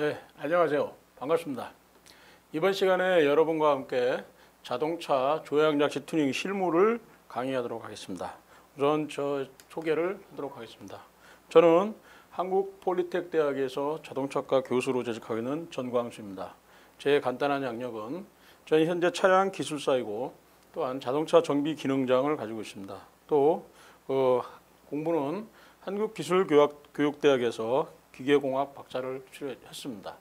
네, 안녕하세요. 반갑습니다. 이번 시간에 여러분과 함께 자동차 조향장치 튜닝 실무를 강의하도록 하겠습니다. 우선 저 소개를 하도록 하겠습니다. 저는 한국폴리텍대학에서 자동차과 교수로 재직하고 있는 전광수입니다. 제 간단한 양력은 저는 현재 차량 기술사이고 또한 자동차 정비 기능장을 가지고 있습니다. 또 공부는 한국기술교육대학에서 기계공학 박사를 취득했습니다.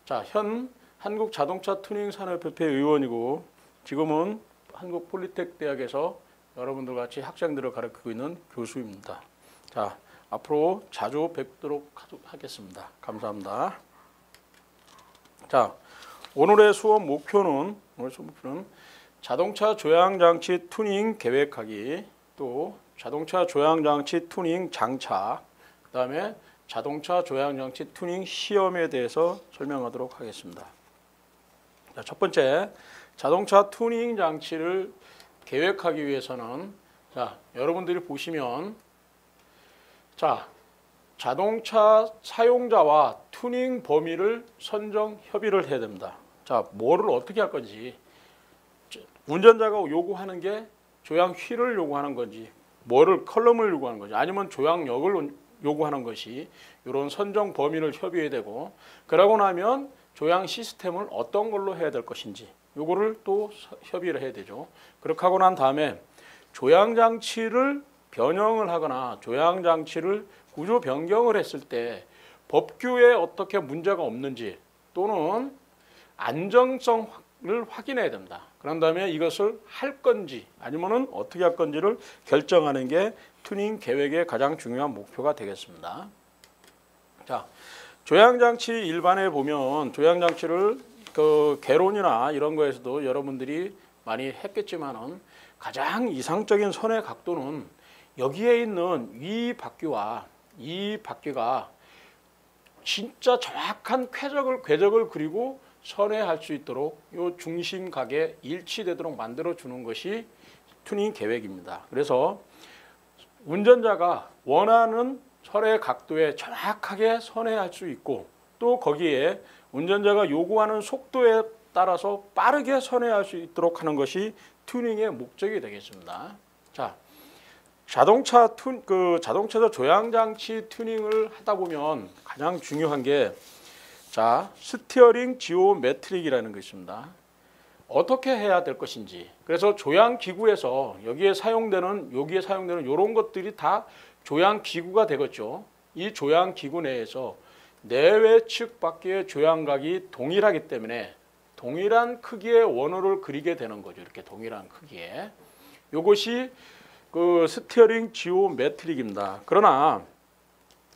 자, 현 한국자동차튜닝산업협회 의원이고 지금은 한국폴리텍대학에서 여러분들 같이 학생들을 가르치고 있는 교수입니다. 자, 앞으로 자주 뵙도록 하겠습니다. 감사합니다. 자, 오늘의 수업 목표는 자동차 조향장치 튜닝 계획하기, 또 자동차 조향장치 튜닝 장착, 그 다음에 자동차 조향장치 튜닝 시험에 대해서 설명하도록 하겠습니다. 자, 첫 번째, 자동차 튜닝 장치를 계획하기 위해서는 여러분들이 보시면 자동차 사용자와 튜닝 범위를 선정 협의를 해야 됩니다. 자, 뭐를 어떻게 할 건지, 운전자가 요구하는 게 조향 휠을 요구하는 건지, 뭐를 컬럼을 요구하는 건지, 아니면 조향력을 요구하는 것이, 이런 선정 범위를 협의해야 되고, 그러고 나면 조향 시스템을 어떤 걸로 해야 될 것인지 요거를 또 협의를 해야 되죠. 그렇게 하고 난 다음에 조향장치를 변형을 하거나 조향장치를 구조 변경을 했을 때 법규에 어떻게 문제가 없는지 또는 안정성을 확인해야 됩니다. 그런 다음에 이것을 할 건지 아니면은 어떻게 할 건지를 결정하는 게 튜닝 계획의 가장 중요한 목표가 되겠습니다. 자, 조향장치 일반에 보면 조향장치를 개론이나 이런 거에서도 여러분들이 많이 했겠지만은 가장 이상적인 선의 각도는 여기에 있는 위 바퀴와 이 바퀴가 진짜 정확한 궤적을 그리고 선회할 수 있도록 이 중심각에 일치되도록 만들어 주는 것이 튜닝 계획입니다. 그래서 운전자가 원하는 선의 각도에 정확하게 선회할 수 있고, 또 거기에 운전자가 요구하는 속도에 따라서 빠르게 선회할 수 있도록 하는 것이 튜닝의 목적이 되겠습니다. 자, 자동차 조향장치 튜닝을 하다 보면 가장 중요한 게 스티어링 지오메트릭이라는 것이 있습니다. 어떻게 해야 될 것인지. 그래서 조향기구에서 여기에 사용되는 이런 것들이 다 조향기구가 되겠죠. 이 조향기구 내에서 내외 측 바퀴의 조향각이 동일하기 때문에 동일한 크기의 원호를 그리게 되는 거죠. 이렇게 동일한 크기에. 이것이 스티어링 지오메트릭입니다. 그러나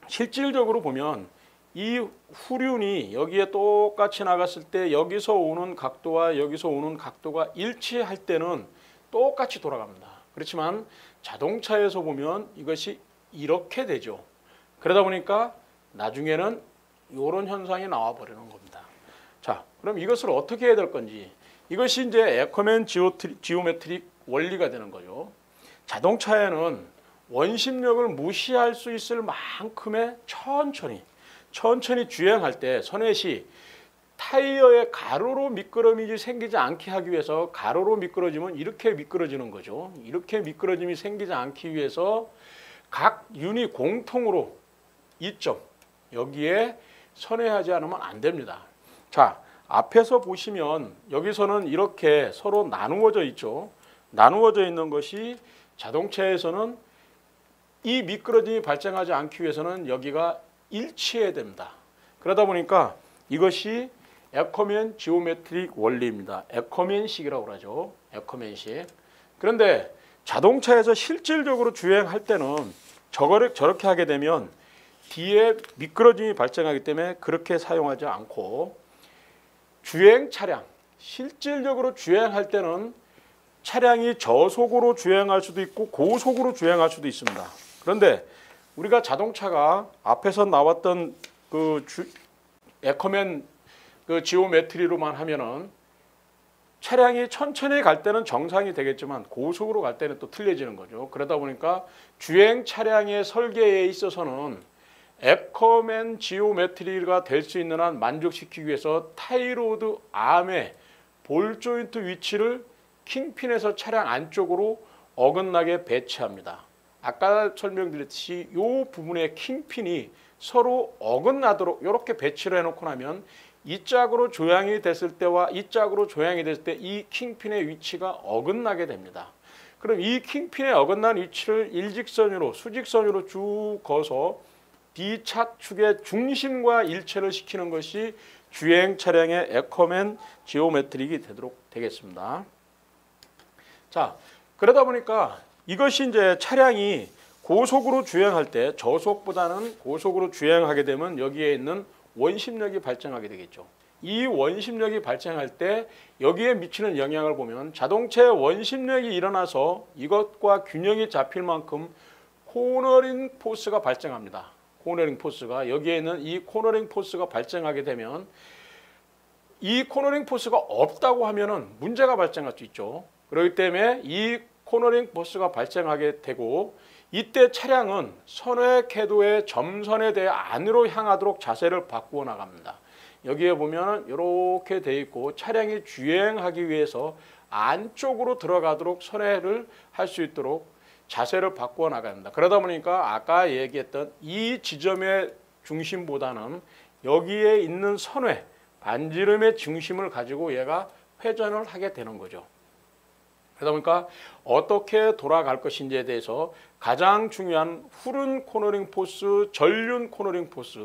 실질적으로 보면 이 후륜이 여기에 똑같이 나갔을 때 여기서 오는 각도와 여기서 오는 각도가 일치할 때는 똑같이 돌아갑니다. 그렇지만 자동차에서 보면 이것이 이렇게 되죠. 그러다 보니까 나중에는 이런 현상이 나와 버리는 겁니다. 자, 그럼 이것을 어떻게 해야 될 건지, 이것이 이제 에커맨 지오메트릭 원리가 되는 거죠. 자동차에는 원심력을 무시할 수 있을 만큼의 천천히 주행할 때 선회시 타이어에 가로로 미끄러짐이 생기지 않게 하기 위해서, 가로로 미끄러지면 이렇게 미끄러지는 거죠. 이렇게 미끄러짐이 생기지 않기 위해서 각 윤이 공통으로 이점 여기에 선회하지 않으면 안 됩니다. 자, 앞에서 보시면 여기서는 이렇게 서로 나누어져 있죠. 나누어져 있는 것이 자동차에서는 이 미끄러짐이 발생하지 않기 위해서는 여기가 일치해야 됩니다. 그러다 보니까 이것이 에커맨 지오메트릭 원리입니다. 에커맨식이라고 그러죠. 에커맨식. 그런데 자동차에서 실질적으로 주행할 때는 저렇게 하게 되면 뒤에 미끄러짐이 발생하기 때문에 그렇게 사용하지 않고, 주행 차량, 실질적으로 주행할 때는 차량이 저속으로 주행할 수도 있고 고속으로 주행할 수도 있습니다. 그런데 우리가 자동차가 앞에서 나왔던 에커맨 지오메트리로만 하면은 차량이 천천히 갈 때는 정상이 되겠지만 고속으로 갈 때는 또 틀려지는 거죠. 그러다 보니까 주행 차량의 설계에 있어서는 에커맨 지오메트리가 될 수 있는 한 만족시키기 위해서 타이로드 암의 볼 조인트 위치를 킹핀에서 차량 안쪽으로 어긋나게 배치합니다. 아까 설명드렸듯이 이 부분의 킹핀이 서로 어긋나도록 이렇게 배치를 해놓고 나면 이 짝으로 조향이 됐을 때와 이 짝으로 조향이 됐을 때 이 킹핀의 위치가 어긋나게 됩니다. 그럼 이 킹핀의 어긋난 위치를 일직선으로 수직선으로 쭉 거서 D차축의 중심과 일체를 시키는 것이 주행 차량의 에커맨 지오메트릭이 되도록 되겠습니다. 자, 그러다 보니까 이것이 이제 차량이 고속으로 주행할 때 저속보다는 고속으로 주행하게 되면 여기에 있는 원심력이 발생하게 되겠죠. 이 원심력이 발생할 때 여기에 미치는 영향을 보면 자동차의 원심력이 일어나서 이것과 균형이 잡힐 만큼 코너링 포스가 발생합니다. 코너링 포스가 여기에 있는 이 코너링 포스가 발생하게 되면 이 코너링 포스가 없다고 하면은 문제가 발생할 수 있죠. 그렇기 때문에 이 코너링 포스가 발생하게 되고 이때 차량은 선회 궤도의 점선에 대해 안으로 향하도록 자세를 바꾸어 나갑니다. 여기에 보면 이렇게 돼 있고 차량이 주행하기 위해서 안쪽으로 들어가도록 선회를 할 수 있도록 자세를 바꾸어 나갑니다. 그러다 보니까 아까 얘기했던 이 지점의 중심보다는 여기에 있는 선회, 반지름의 중심을 가지고 얘가 회전을 하게 되는 거죠. 그러다 보니까 어떻게 돌아갈 것인지에 대해서 가장 중요한 푸른 코너링 포스, 전륜 코너링 포스,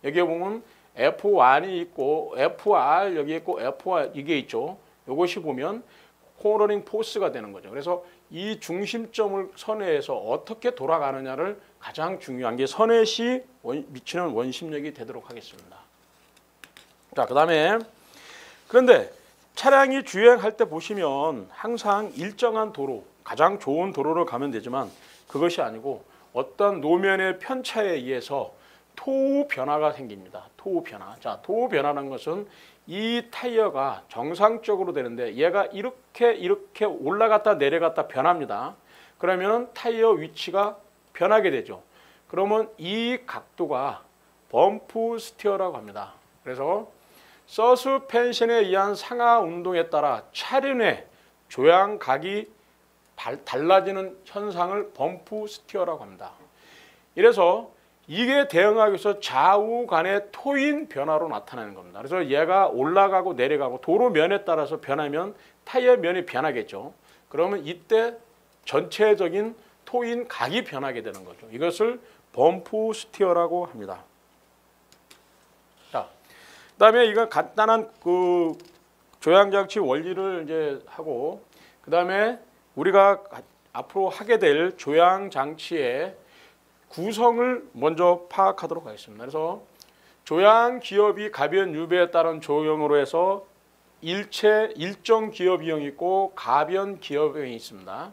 여기에 보면 F1이 있고 FR 여기 있고 FR 이게 있죠. 이것이 보면 코너링 포스가 되는 거죠. 그래서 이 중심점을 선회해서 어떻게 돌아가느냐를 가장 중요한 게 선회 시 미치는 원심력이 되도록 하겠습니다. 자, 그다음에 그런데 차량이 주행할 때 보시면 항상 일정한 도로, 가장 좋은 도로를 가면 되지만 그것이 아니고 어떤 노면의 편차에 의해서 토우 변화가 생깁니다. 토우 변화. 자, 토우 변화라는 것은 이 타이어가 정상적으로 되는데 얘가 이렇게 올라갔다 내려갔다 변합니다. 그러면 타이어 위치가 변하게 되죠. 그러면 이 각도가 범프 스티어라고 합니다. 그래서 서스펜션에 의한 상하 운동에 따라 차륜의 조향각이 달라지는 현상을 범프 스티어라고 합니다. 이래서 이게 대응하기 위해서 좌우 간의 토인 변화로 나타나는 겁니다. 그래서 얘가 올라가고 내려가고 도로 면에 따라서 변하면 타이어 면이 변하겠죠. 그러면 이때 전체적인 토인 각이 변하게 되는 거죠. 이것을 범프 스티어라고 합니다. 자, 그다음에 이건 간단한 그 조향장치 원리를 이제 하고 그다음에 우리가 앞으로 하게 될 조향장치의 구성을 먼저 파악하도록 하겠습니다. 그래서 조향 기업이 가변 유배에 따른 조형으로 해서 일정 기업이형이 있고 가변 기업이형이 있습니다.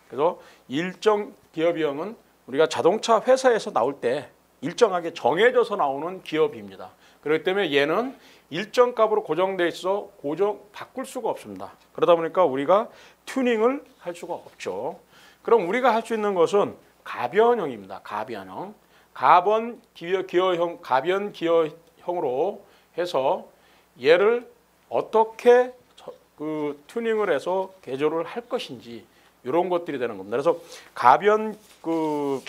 그래서 일정 기업이형은 우리가 자동차 회사에서 나올 때 일정하게 정해져서 나오는 기업입니다. 그렇기 때문에 얘는 일정 값으로 고정되어 있어 바꿀 수가 없습니다. 그러다 보니까 우리가 튜닝을 할 수가 없죠. 그럼 우리가 할 수 있는 것은 가변형입니다. 가변형. 가변 기어형으로 해서 얘를 어떻게 그 튜닝을 해서 개조를 할 것인지 이런 것들이 되는 겁니다. 그래서 가변 그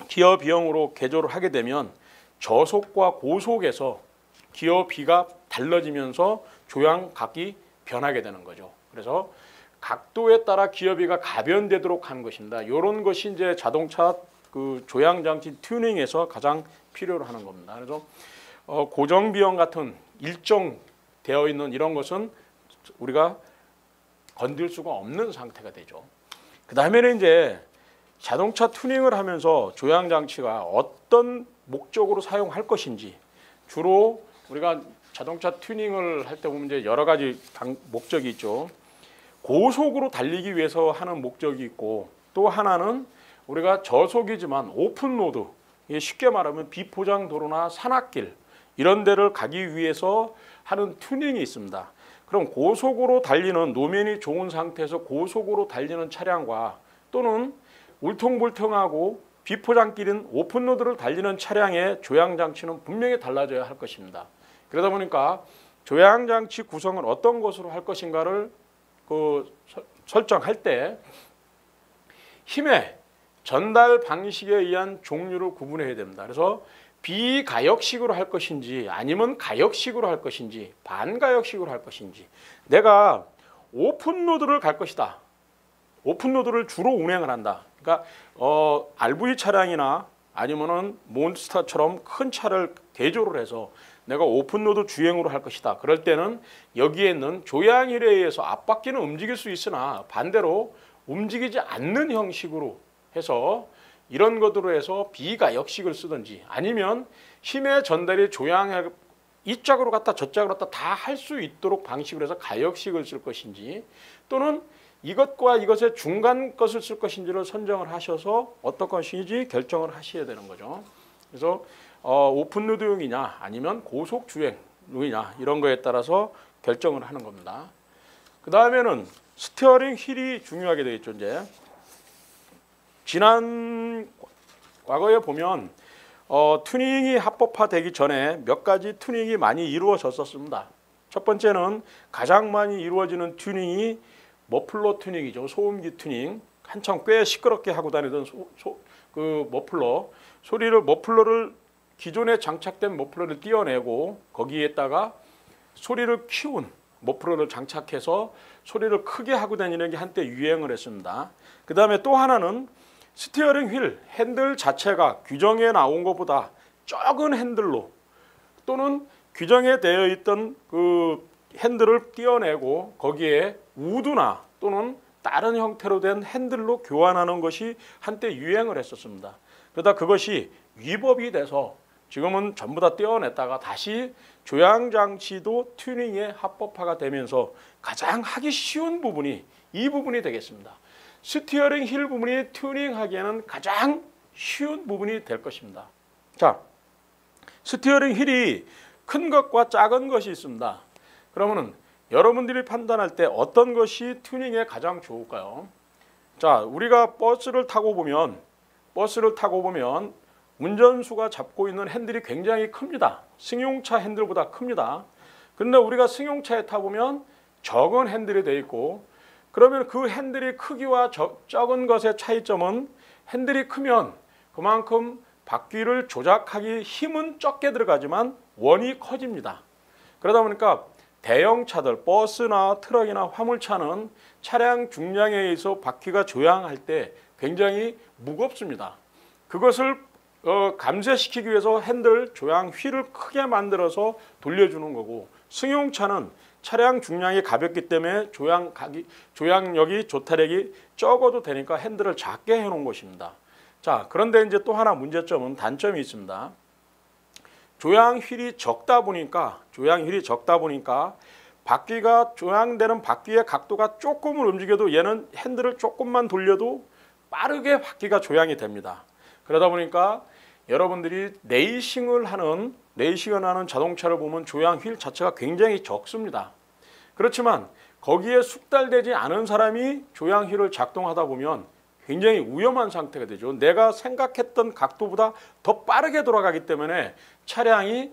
기어 비형으로 개조를 하게 되면 저속과 고속에서 기어 비가 달라지면서 조향각이 변하게 되는 거죠. 그래서 각도에 따라 기어비가 가변되도록 하는 것입니다. 이런 것이 이제 자동차 그 조향장치 튜닝에서 가장 필요로 하는 겁니다. 그래서 고정 비형 같은 일정되어 있는 이런 것은 우리가 건들 수가 없는 상태가 되죠. 그 다음에는 이제 자동차 튜닝을 하면서 조향장치가 어떤 목적으로 사용할 것인지 주로 우리가 자동차 튜닝을 할 때 보면 이제 여러 가지 목적이 있죠. 고속으로 달리기 위해서 하는 목적이 있고 또 하나는 우리가 저속이지만 오픈로드, 쉽게 말하면 비포장 도로나 산악길 이런 데를 가기 위해서 하는 튜닝이 있습니다. 그럼 고속으로 달리는 노면이 좋은 상태에서 고속으로 달리는 차량과 또는 울퉁불퉁하고 비포장길인 오픈로드를 달리는 차량의 조향장치는 분명히 달라져야 할 것입니다. 그러다 보니까 조향장치 구성을 어떤 것으로 할 것인가를 설정할 때 힘의 전달 방식에 의한 종류를 구분해야 됩니다. 그래서 비가역식으로 할 것인지 아니면 가역식으로 할 것인지 반가역식으로 할 것인지, 내가 오픈로드를 갈 것이다. 오픈로드를 주로 운행을 한다. 그러니까 RV 차량이나 아니면은 몬스터처럼 큰 차를 대조를 해서 내가 오픈로드 주행으로 할 것이다. 그럴 때는 여기에 있는 조향일에 의해서 앞바퀴는 움직일 수 있으나 반대로 움직이지 않는 형식으로 해서 이런 것으로 해서 비가역식을 쓰든지, 아니면 힘의 전달이 조향에 이쪽으로 갔다 저쪽으로 갔다 다 할 수 있도록 방식으로 해서 가역식을 쓸 것인지, 또는 이것과 이것의 중간 것을 쓸 것인지를 선정을 하셔서 어떤 것인지 결정을 하셔야 되는 거죠. 그래서 오픈로드용이냐 아니면 고속주행용이냐 이런 거에 따라서 결정을 하는 겁니다. 그 다음에는 스티어링 휠이 중요하게 되겠죠. 이제 지난 과거에 보면 튜닝이 합법화되기 전에 몇 가지 튜닝이 많이 이루어졌었습니다. 첫 번째는 가장 많이 이루어지는 튜닝이 머플러 튜닝이죠. 소음기 튜닝. 한참 꽤 시끄럽게 하고 다니던 그 머플러를 기존에 장착된 머플러를 떼어내고 거기에다가 소리를 키운 머플러를 장착해서 소리를 크게 하고 다니는 게 한때 유행을 했습니다. 그 다음에 또 하나는 스티어링 휠 핸들 자체가 규정에 나온 것보다 적은 핸들로, 또는 규정에 되어 있던 그 핸들을 떼어내고 거기에 우드나 또는 다른 형태로 된 핸들로 교환하는 것이 한때 유행을 했었습니다. 그러다 그것이 위법이 돼서 지금은 전부 다 떼어냈다가 다시 조향장치도 튜닝에 합법화가 되면서 가장 하기 쉬운 부분이 이 부분이 되겠습니다. 스티어링 휠 부분이 튜닝하기에는 가장 쉬운 부분이 될 것입니다. 자, 스티어링 휠이 큰 것과 작은 것이 있습니다. 그러면은 여러분들이 판단할 때 어떤 것이 튜닝에 가장 좋을까요? 자, 우리가 버스를 타고 보면 운전수가 잡고 있는 핸들이 굉장히 큽니다. 승용차 핸들보다 큽니다. 그런데 우리가 승용차에 타보면 적은 핸들이 되어 있고, 그러면 그 핸들이 크기와 적은 것의 차이점은 핸들이 크면 그만큼 바퀴를 조작하기 힘은 적게 들어가지만 원이 커집니다. 그러다 보니까 대형차들, 버스나 트럭이나 화물차는 차량 중량에 의해서 바퀴가 조향할 때 굉장히 무겁습니다. 그것을 감쇄시키기 위해서 핸들 조향 휠을 크게 만들어서 돌려주는 거고, 승용차는 차량 중량이 가볍기 때문에 조향력이 조타력이 적어도 되니까 핸들을 작게 해놓은 것입니다. 자, 그런데 이제 또 하나 문제점은 단점이 있습니다. 조향 휠이 적다 보니까 바퀴가 조향되는 바퀴의 각도가 조금을 움직여도 얘는 핸들을 조금만 돌려도 빠르게 바퀴가 조향이 됩니다. 그러다 보니까 여러분들이 레이싱을 하는 자동차를 보면 조향 휠 자체가 굉장히 적습니다. 그렇지만 거기에 숙달되지 않은 사람이 조향 휠을 작동하다 보면 굉장히 위험한 상태가 되죠. 내가 생각했던 각도보다 더 빠르게 돌아가기 때문에 차량이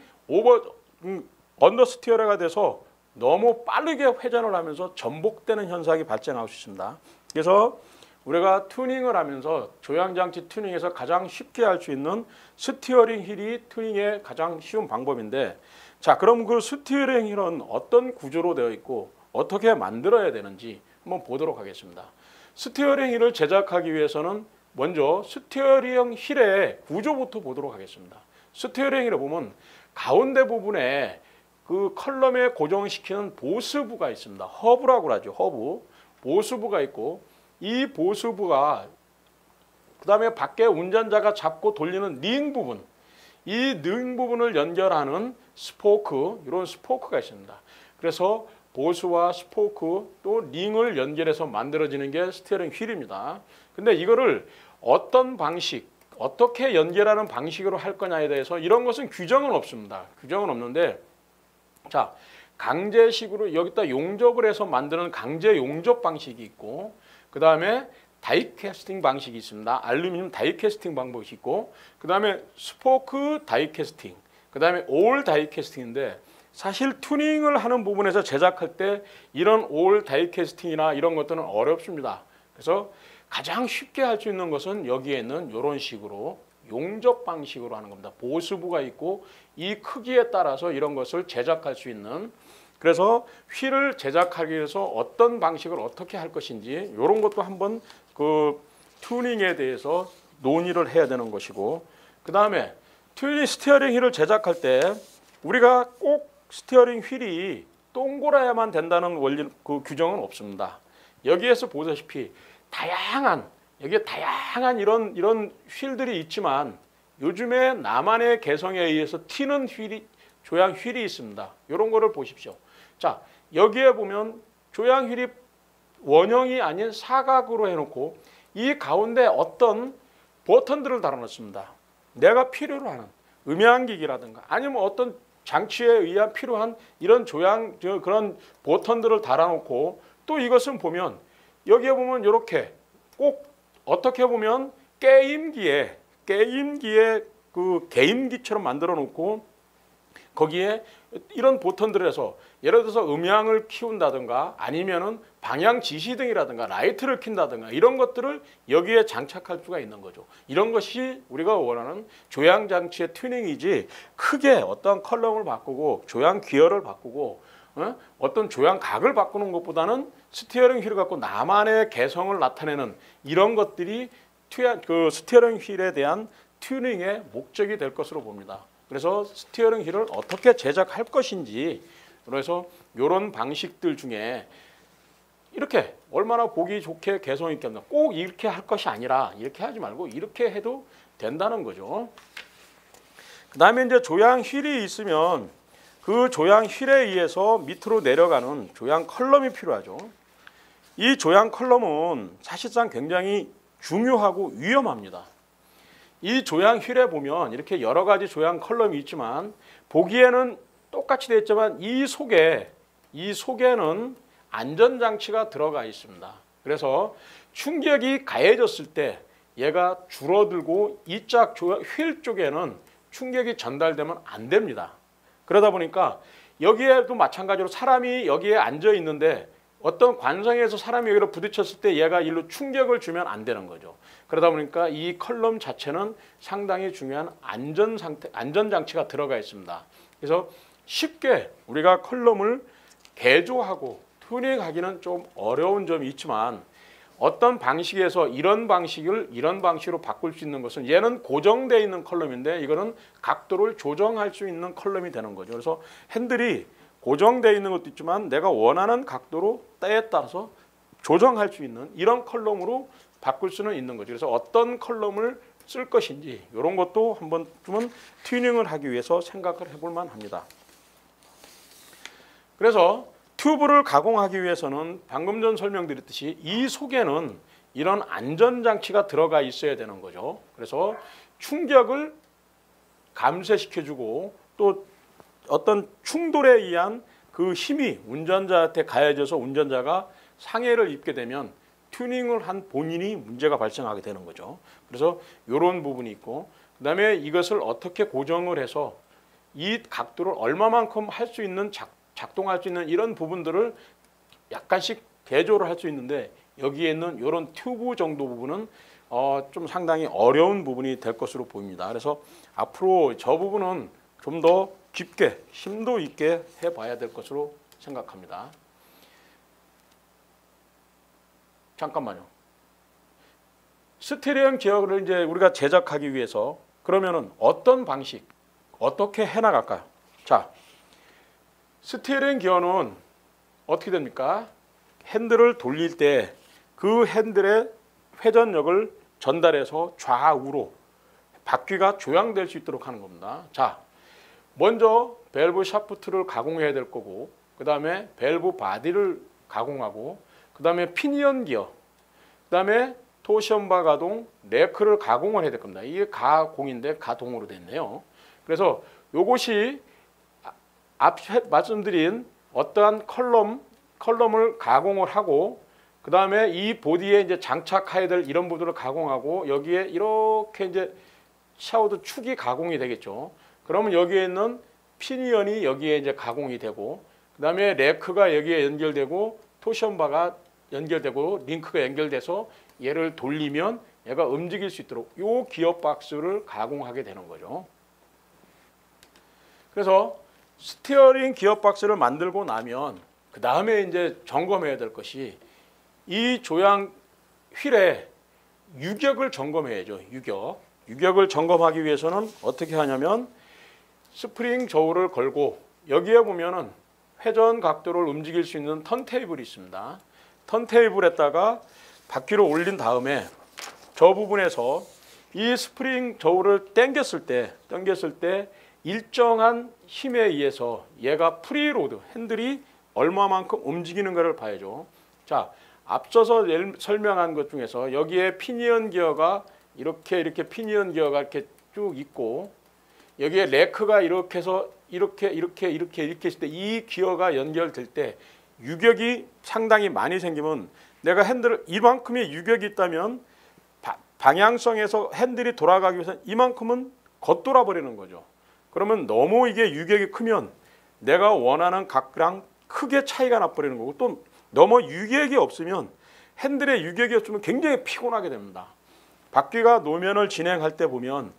언더스티어가 돼서 너무 빠르게 회전을 하면서 전복되는 현상이 발생할 수 있습니다. 그래서 우리가 튜닝을 하면서 조향장치 튜닝에서 가장 쉽게 할 수 있는 스티어링 휠이 튜닝의 가장 쉬운 방법인데, 자, 그럼 그 스티어링 휠은 어떤 구조로 되어 있고 어떻게 만들어야 되는지 한번 보도록 하겠습니다. 스티어링 휠을 제작하기 위해서는 먼저 스티어링 휠의 구조부터 보도록 하겠습니다. 스티어링 휠을 보면 가운데 부분에 그 컬럼에 고정시키는 보스부가 있습니다. 허브라고 하죠. 허브. 보스부가 있고, 이 보스부가 그 다음에 밖에 운전자가 잡고 돌리는 링 부분, 이 링 부분을 연결하는 스포크, 이런 스포크가 있습니다. 그래서 보스와 스포크 또 링을 연결해서 만들어지는 게 스티어링 휠입니다. 근데 이거를 어떤 방식, 어떻게 연결하는 방식으로 할 거냐에 대해서 이런 것은 규정은 없습니다. 규정은 없는데, 자, 강제식으로 여기다 용접을 해서 만드는 강제 용접 방식이 있고, 그 다음에 다이캐스팅 방식이 있습니다. 알루미늄 다이캐스팅 방법이 있고, 그 다음에 스포크 다이캐스팅, 그 다음에 올 다이캐스팅인데, 사실 튜닝을 하는 부분에서 제작할 때 이런 올 다이캐스팅이나 이런 것들은 어렵습니다. 그래서 가장 쉽게 할 수 있는 것은 여기에 있는 이런 식으로 용접 방식으로 하는 겁니다. 보스부가 있고 이 크기에 따라서 이런 것을 제작할 수 있는, 그래서 휠을 제작하기 위해서 어떤 방식을 어떻게 할 것인지 이런 것도 한번 그 튜닝에 대해서 논의를 해야 되는 것이고, 그 다음에 튜닝 스티어링 휠을 제작할 때 우리가 꼭 스티어링 휠이 동그라야만 된다는 원리 그 규정은 없습니다. 여기에서 보다시피 여기에 다양한 이런 휠들이 있지만 요즘에 나만의 개성에 의해서 튀는 조향 휠이 있습니다. 이런 거를 보십시오. 자, 여기에 보면 조향 휠이 원형이 아닌 사각으로 해놓고 이 가운데 어떤 버튼들을 달아놓습니다. 내가 필요로 하는 음향기기라든가 아니면 어떤 장치에 의한 필요한 이런 그런 버튼들을 달아놓고, 또 이것은 보면 여기에 보면 이렇게 꼭 어떻게 보면 게임기에 그 게임기처럼 만들어 놓고 거기에 이런 버튼들을 해서 예를 들어서 음향을 키운다든가 아니면은 방향 지시등이라든가 라이트를 킨다든가 이런 것들을 여기에 장착할 수가 있는 거죠. 이런 것이 우리가 원하는 조향 장치의 튜닝이지, 크게 어떤 컬럼을 바꾸고 조향 기어를 바꾸고 어떤 조향 각을 바꾸는 것보다는 스티어링 휠을 갖고 나만의 개성을 나타내는 이런 것들이 그 스티어링 휠에 대한 튜닝의 목적이 될 것으로 봅니다. 그래서 스티어링 휠을 어떻게 제작할 것인지, 그래서 이런 방식들 중에 이렇게 얼마나 보기 좋게 개성 있게 한다. 꼭 이렇게 할 것이 아니라 이렇게 하지 말고 이렇게 해도 된다는 거죠. 그 다음에 이제 조향 휠이 있으면 그 조향 휠에 의해서 밑으로 내려가는 조향 컬럼이 필요하죠. 이 조향 컬럼은 사실상 굉장히 중요하고 위험합니다. 이 조향 휠에 보면 이렇게 여러 가지 조향 컬럼이 있지만 보기에는 똑같이 되어 있지만 이 속에는 안전장치가 들어가 있습니다. 그래서 충격이 가해졌을 때 얘가 줄어들고 이 짝 휠 쪽에는 충격이 전달되면 안 됩니다. 그러다 보니까 여기에도 마찬가지로 사람이 여기에 앉아 있는데 어떤 관성에서 사람이 여기로 부딪혔을 때 얘가 일로 충격을 주면 안 되는 거죠. 그러다 보니까 이 컬럼 자체는 상당히 중요한 안전장치가 들어가 있습니다. 그래서 쉽게 우리가 컬럼을 개조하고 튜닝하기는 좀 어려운 점이 있지만 어떤 방식에서 이런 방식을 이런 방식으로 바꿀 수 있는 것은, 얘는 고정되어 있는 컬럼인데 이거는 각도를 조정할 수 있는 컬럼이 되는 거죠. 그래서 핸들이 고정되어 있는 것도 있지만 내가 원하는 각도로 때에 따라서 조정할 수 있는 이런 컬럼으로 바꿀 수는 있는 거죠. 그래서 어떤 컬럼을 쓸 것인지 이런 것도 한 번쯤은 튜닝을 하기 위해서 생각을 해볼 만합니다. 그래서 튜브를 가공하기 위해서는 방금 전 설명드렸듯이 이 속에는 이런 안전장치가 들어가 있어야 되는 거죠. 그래서 충격을 감쇄시켜주고 또 어떤 충돌에 의한 그 힘이 운전자한테 가해져서 운전자가 상해를 입게 되면 튜닝을 한 본인이 문제가 발생하게 되는 거죠. 그래서 이런 부분이 있고, 그 다음에 이것을 어떻게 고정을 해서 이 각도를 얼마만큼 할 수 있는 작동할 수 있는 이런 부분들을 약간씩 개조를 할 수 있는데 여기에 있는 이런 튜브 정도 부분은 좀 상당히 어려운 부분이 될 것으로 보입니다. 그래서 앞으로 저 부분은 좀 더 깊게 심도 있게 해봐야 될 것으로 생각합니다. 잠깐만요. 스티어링 기어를 이제 우리가 제작하기 위해서 그러면은 어떤 방식, 어떻게 해나갈까요? 자, 스티어링 기어는 어떻게 됩니까? 핸들을 돌릴 때 그 핸들의 회전력을 전달해서 좌우로 바퀴가 조향될 수 있도록 하는 겁니다. 자, 먼저 밸브 샤프트를 가공해야 될 거고, 그 다음에 밸브 바디를 가공하고, 그 다음에 피니언 기어, 그 다음에 토션바 가동, 레크를 가공을 해야 될 겁니다. 이게 가공인데 가동으로 됐네요. 그래서 이것이 앞에 말씀드린 어떠한 컬럼을 가공을 하고 그 다음에 이 보디에 이제 장착해야 될 이런 부분을 가공하고 여기에 이렇게 이제 샤우드 축이 가공이 되겠죠. 그러면 여기에 있는 피니언이 여기에 이제 가공이 되고, 그 다음에 레크가 여기에 연결되고 토션바가 연결되고 링크가 연결돼서 얘를 돌리면 얘가 움직일 수 있도록 이 기어박스를 가공하게 되는 거죠. 그래서 스티어링 기어박스를 만들고 나면 그 다음에 이제 점검해야 될 것이 이 조향 휠의 유격을 점검해야죠. 유격을 점검하기 위해서는 어떻게 하냐면 스프링 저울을 걸고 여기에 보면은 회전 각도를 움직일 수 있는 턴테이블이 있습니다. 턴테이블에다가 바퀴를 올린 다음에 저 부분에서 이 스프링 저울을 당겼을 때 일정한 힘에 의해서 얘가 프리로드 핸들이 얼마만큼 움직이는가를 봐야죠. 자, 앞서서 설명한 것 중에서 여기에 피니언 기어가 이렇게 피니언 기어가 이렇게 쭉 있고 여기에 레크가 이렇게 해서 이렇게 했을 때 이 기어가 연결될 때 유격이 상당히 많이 생기면 내가 핸들을 이만큼의 유격이 있다면 방향성에서 핸들이 돌아가기 위해서 이만큼은 겉돌아 버리는 거죠. 그러면 너무 이게 유격이 크면 내가 원하는 각랑 크게 차이가 나버리는 거고, 또 너무 유격이 없으면 핸들에 유격이 없으면 굉장히 피곤하게 됩니다. 바퀴가 노면을 진행할 때 보면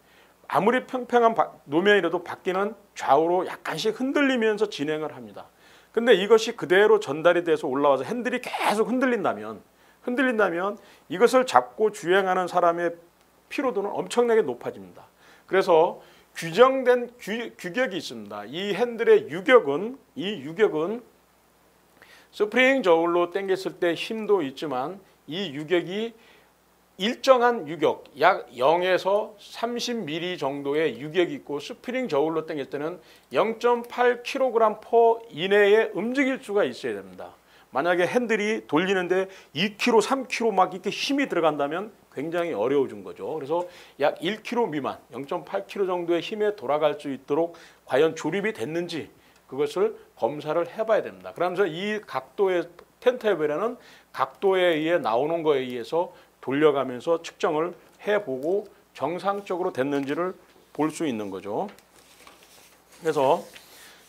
아무리 평평한 노면이라도 바퀴는 좌우로 약간씩 흔들리면서 진행을 합니다. 근데 이것이 그대로 전달이 돼서 올라와서 핸들이 계속 흔들린다면 이것을 잡고 주행하는 사람의 피로도는 엄청나게 높아집니다. 그래서 규정된 규격이 있습니다. 이 핸들의 유격은 스프링 저울로 당겼을 때 힘도 있지만 이 유격이 일정한 유격, 약 0에서 30mm 정도의 유격이 있고 스프링 저울로 당길 때는 0.8kg/h 이내에 움직일 수가 있어야 됩니다. 만약에 핸들이 돌리는데 2kg, 3kg 막 이렇게 힘이 들어간다면 굉장히 어려워진 거죠. 그래서 약 1kg 미만, 0.8kg 정도의 힘에 돌아갈 수 있도록 과연 조립이 됐는지 그것을 검사를 해봐야 됩니다. 그러면서 이 각도의 턴테이블에는 각도에 의해 나오는 거에 의해서 돌려가면서 측정을 해보고 정상적으로 됐는지를 볼 수 있는 거죠. 그래서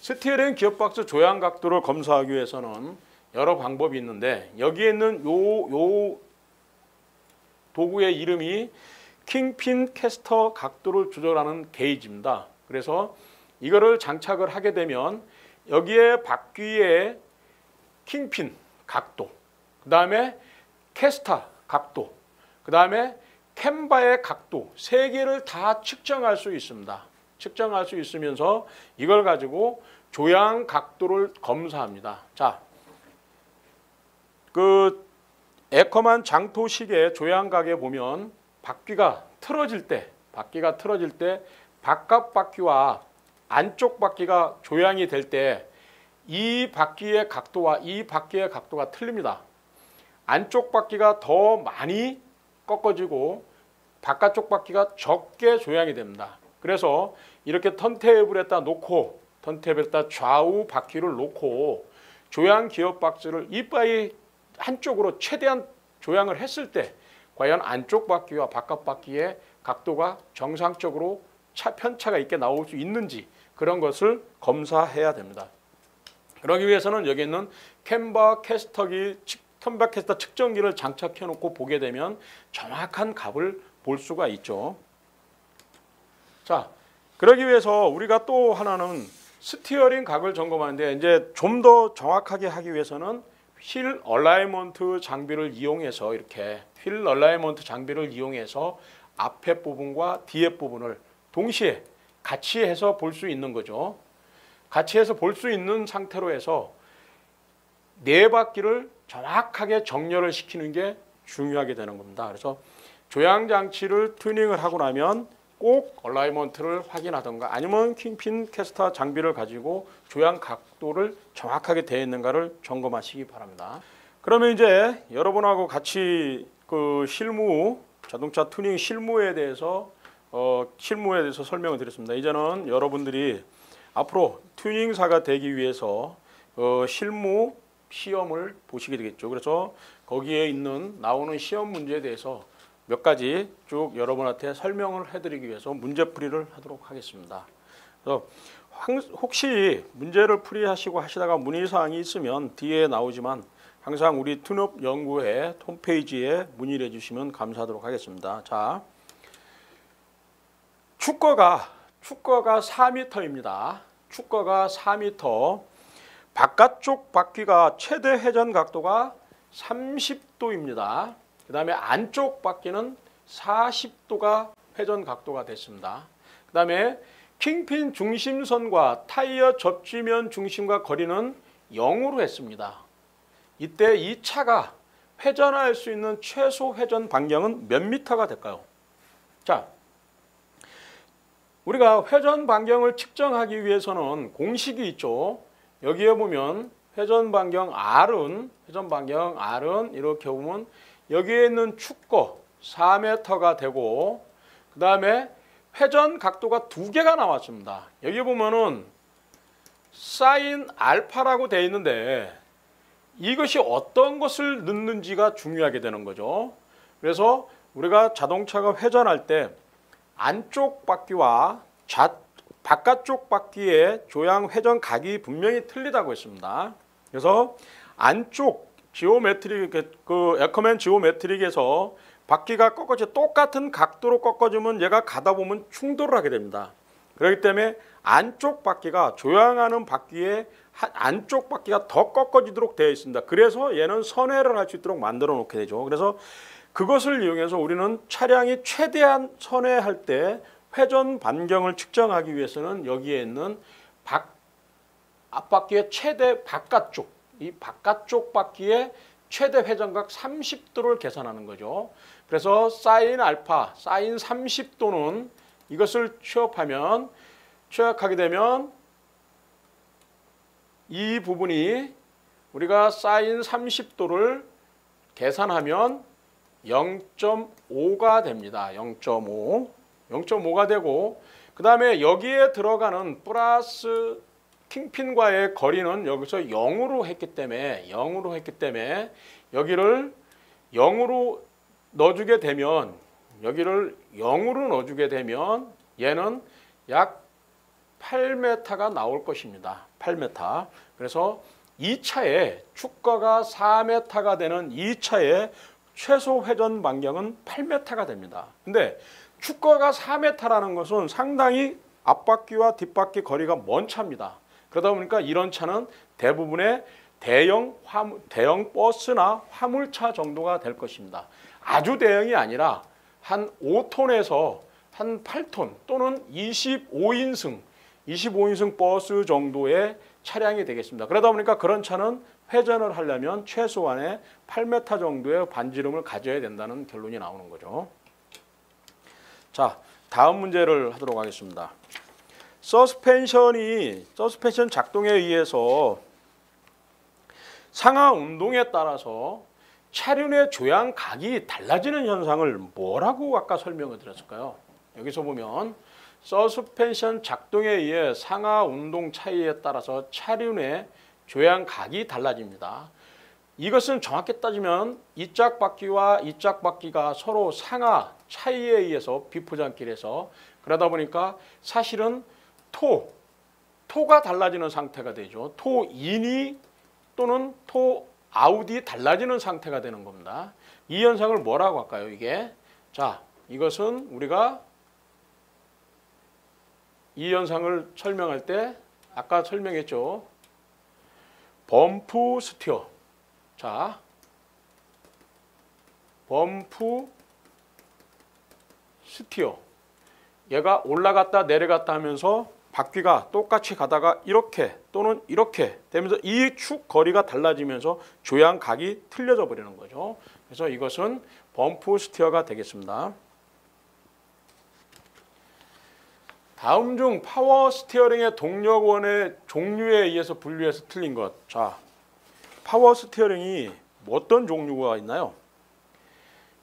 스티어링 기어박스 조향 각도를 검사하기 위해서는 여러 방법이 있는데 여기에 있는 요 도구의 이름이 킹핀 캐스터 각도를 조절하는 게이지입니다. 그래서 이거를 장착을 하게 되면 여기에 바퀴의 킹핀 각도, 그 다음에 캐스터 각도, 그 다음에 캠바의 각도 세 개를 다 측정할 수 있습니다. 측정할 수 있으면서 이걸 가지고 조향 각도를 검사합니다. 자, 그 에커만 장토식의 조향각에 보면 바퀴가 틀어질 때 바깥 바퀴와 안쪽 바퀴가 조향이 될 때 이 바퀴의 각도와 이 바퀴의 각도가 틀립니다. 안쪽 바퀴가 더 많이 꺾어지고 바깥쪽 바퀴가 적게 조향이 됩니다. 그래서 이렇게 턴테이블에다 놓고 턴테이블에다 좌우 바퀴를 놓고 조향 기어박스를 이빠이 한쪽으로 최대한 조향을 했을 때 과연 안쪽 바퀴와 바깥 바퀴의 각도가 정상적으로 편차가 있게 나올 수 있는지 그런 것을 검사해야 됩니다. 그러기 위해서는 여기 있는 캠바 캐스터 측정기를 장착해 놓고 보게 되면 정확한 값을 볼 수가 있죠. 자, 그러기 위해서 우리가 또 하나는 스티어링 각을 점검하는데 이제 좀 더 정확하게 하기 위해서는 휠 얼라이먼트 장비를 이용해서 앞에 부분과 뒤에 부분을 동시에 같이 해서 볼 수 있는 거죠. 같이 해서 볼 수 있는 상태로 해서 네 바퀴를 정확하게 정렬을 시키는 게 중요하게 되는 겁니다. 그래서 조향 장치를 튜닝을 하고 나면 꼭 얼라이먼트를 확인하던가 아니면 킹핀 캐스터 장비를 가지고 조향 각도를 정확하게 되어 있는가를 점검하시기 바랍니다. 그러면 이제 여러분하고 같이 그 자동차 튜닝 실무에 대해서 설명을 드렸습니다. 이제는 여러분들이 앞으로 튜닝사가 되기 위해서 실무 시험을 보시게 되겠죠. 그래서 거기에 나오는 시험 문제에 대해서 몇 가지 쭉 여러분한테 설명을 해드리기 위해서 문제풀이를 하도록 하겠습니다. 그래서 혹시 문제를 풀이하시고 하시다가 문의사항이 있으면 뒤에 나오지만 항상 우리 툰업연구회 홈페이지에 문의를 해주시면 감사하도록 하겠습니다. 자, 축거가 4m입니다. 축거가 4m. 바깥쪽 바퀴가 최대 회전 각도가 30도입니다. 그 다음에 안쪽 바퀴는 40도가 회전 각도가 됐습니다. 그 다음에 킹핀 중심선과 타이어 접지면 중심과 거리는 0으로 했습니다. 이때 이 차가 회전할 수 있는 최소 회전 반경은 몇 미터가 될까요? 자, 우리가 회전 반경을 측정하기 위해서는 공식이 있죠. 여기에 보면 회전 반경 R은 이렇게 보면 여기에 있는 축거 4m가 되고 그 다음에 회전 각도가 두 개가 나왔습니다. 여기 보면은 사인 알파라고 되어 있는데 이것이 어떤 것을 넣는지가 중요하게 되는 거죠. 그래서 우리가 자동차가 회전할 때 안쪽 바퀴와 바깥쪽 바퀴의 조향 회전 각이 분명히 틀리다고 했습니다. 그래서 안쪽 지오메트릭 그 에커맨 지오메트릭에서 바퀴가 똑같은 각도로 꺾어지면 얘가 가다 보면 충돌을 하게 됩니다. 그렇기 때문에 안쪽 바퀴가 조향하는 바퀴의 안쪽 바퀴가 더 꺾어지도록 되어 있습니다. 그래서 얘는 선회를 할 수 있도록 만들어 놓게 되죠. 그래서 그것을 이용해서 우리는 차량이 최대한 선회할 때 회전 반경을 측정하기 위해서는 여기에 있는 앞바퀴의 최대 바깥쪽, 이 바깥쪽 바퀴의 최대 회전각 30도를 계산하는 거죠. 그래서 사인 알파, 사인 30도는 이것을 취역하게 되면 이 부분이 우리가 사인 30도를 계산하면 0.5가 됩니다. 0.5가 되고 그 다음에 여기에 들어가는 플러스 킹핀과의 거리는 여기서 0으로 했기 때문에 여기를 0으로 넣어주게 되면 얘는 약 8m가 나올 것입니다. 8m. 그래서 이 차에 축거가 4m가 되는 이 차의 최소 회전 반경은 8m가 됩니다. 근데 축거가 4m라는 것은 상당히 앞바퀴와 뒷바퀴 거리가 먼 차입니다. 그러다 보니까 이런 차는 대부분의 대형 버스나 화물차 정도가 될 것입니다. 아주 대형이 아니라 한 5톤에서 한 8톤 또는 25인승 버스 정도의 차량이 되겠습니다. 그러다 보니까 그런 차는 회전을 하려면 최소한의 8m 정도의 반지름을 가져야 된다는 결론이 나오는 거죠. 자, 다음 문제를 하도록 하겠습니다. 서스펜션 작동에 의해서 상하 운동에 따라서 차륜의 조향각이 달라지는 현상을 뭐라고 아까 설명을 드렸을까요? 여기서 보면 서스펜션 작동에 의해 상하 운동 차이에 따라서 차륜의 조향각이 달라집니다. 이것은 정확히 따지면 이짝 바퀴와 이짝 바퀴가 서로 상하 차이에 의해서 비포장길에서 그러다 보니까 사실은 토가 달라지는 상태가 되죠. 토인이 또는 토아웃이 달라지는 상태가 되는 겁니다. 이 현상을 뭐라고 할까요? 이게 자, 이것은 우리가 이 현상을 설명할 때 아까 설명했죠. 범프 스티어. 자, 범프 스티어. 얘가 올라갔다 내려갔다 하면서 바퀴가 똑같이 가다가 이렇게 또는 이렇게 되면서 이 축 거리가 달라지면서 조향각이 틀려져 버리는 거죠. 그래서 이것은 범프 스티어가 되겠습니다. 다음 중 파워 스티어링의 동력원의 종류에 의해서 분류해서 틀린 것. 자, 파워 스티어링이 어떤 종류가 있나요?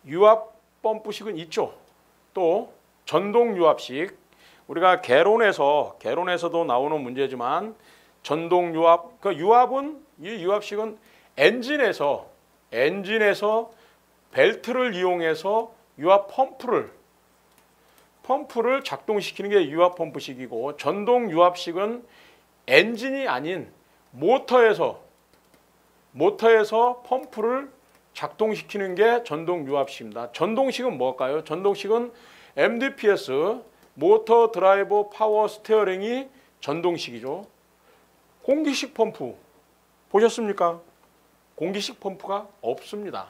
유압 펌프식은 있죠. 또 전동 유압식. 우리가 개론에서도 나오는 문제지만 전동 유압, 이 유압식은 엔진에서 엔진에서 벨트를 이용해서 유압 펌프를 작동시키는 게 유압 펌프식이고, 전동 유압식은 엔진이 아닌 모터에서 펌프를 작동시키는 게 전동 유압식입니다. 전동식은 뭘까요? 전동식은 MDPS, 모터 드라이버 파워 스티어링이 전동식이죠. 공기식 펌프 보셨습니까? 공기식 펌프가 없습니다.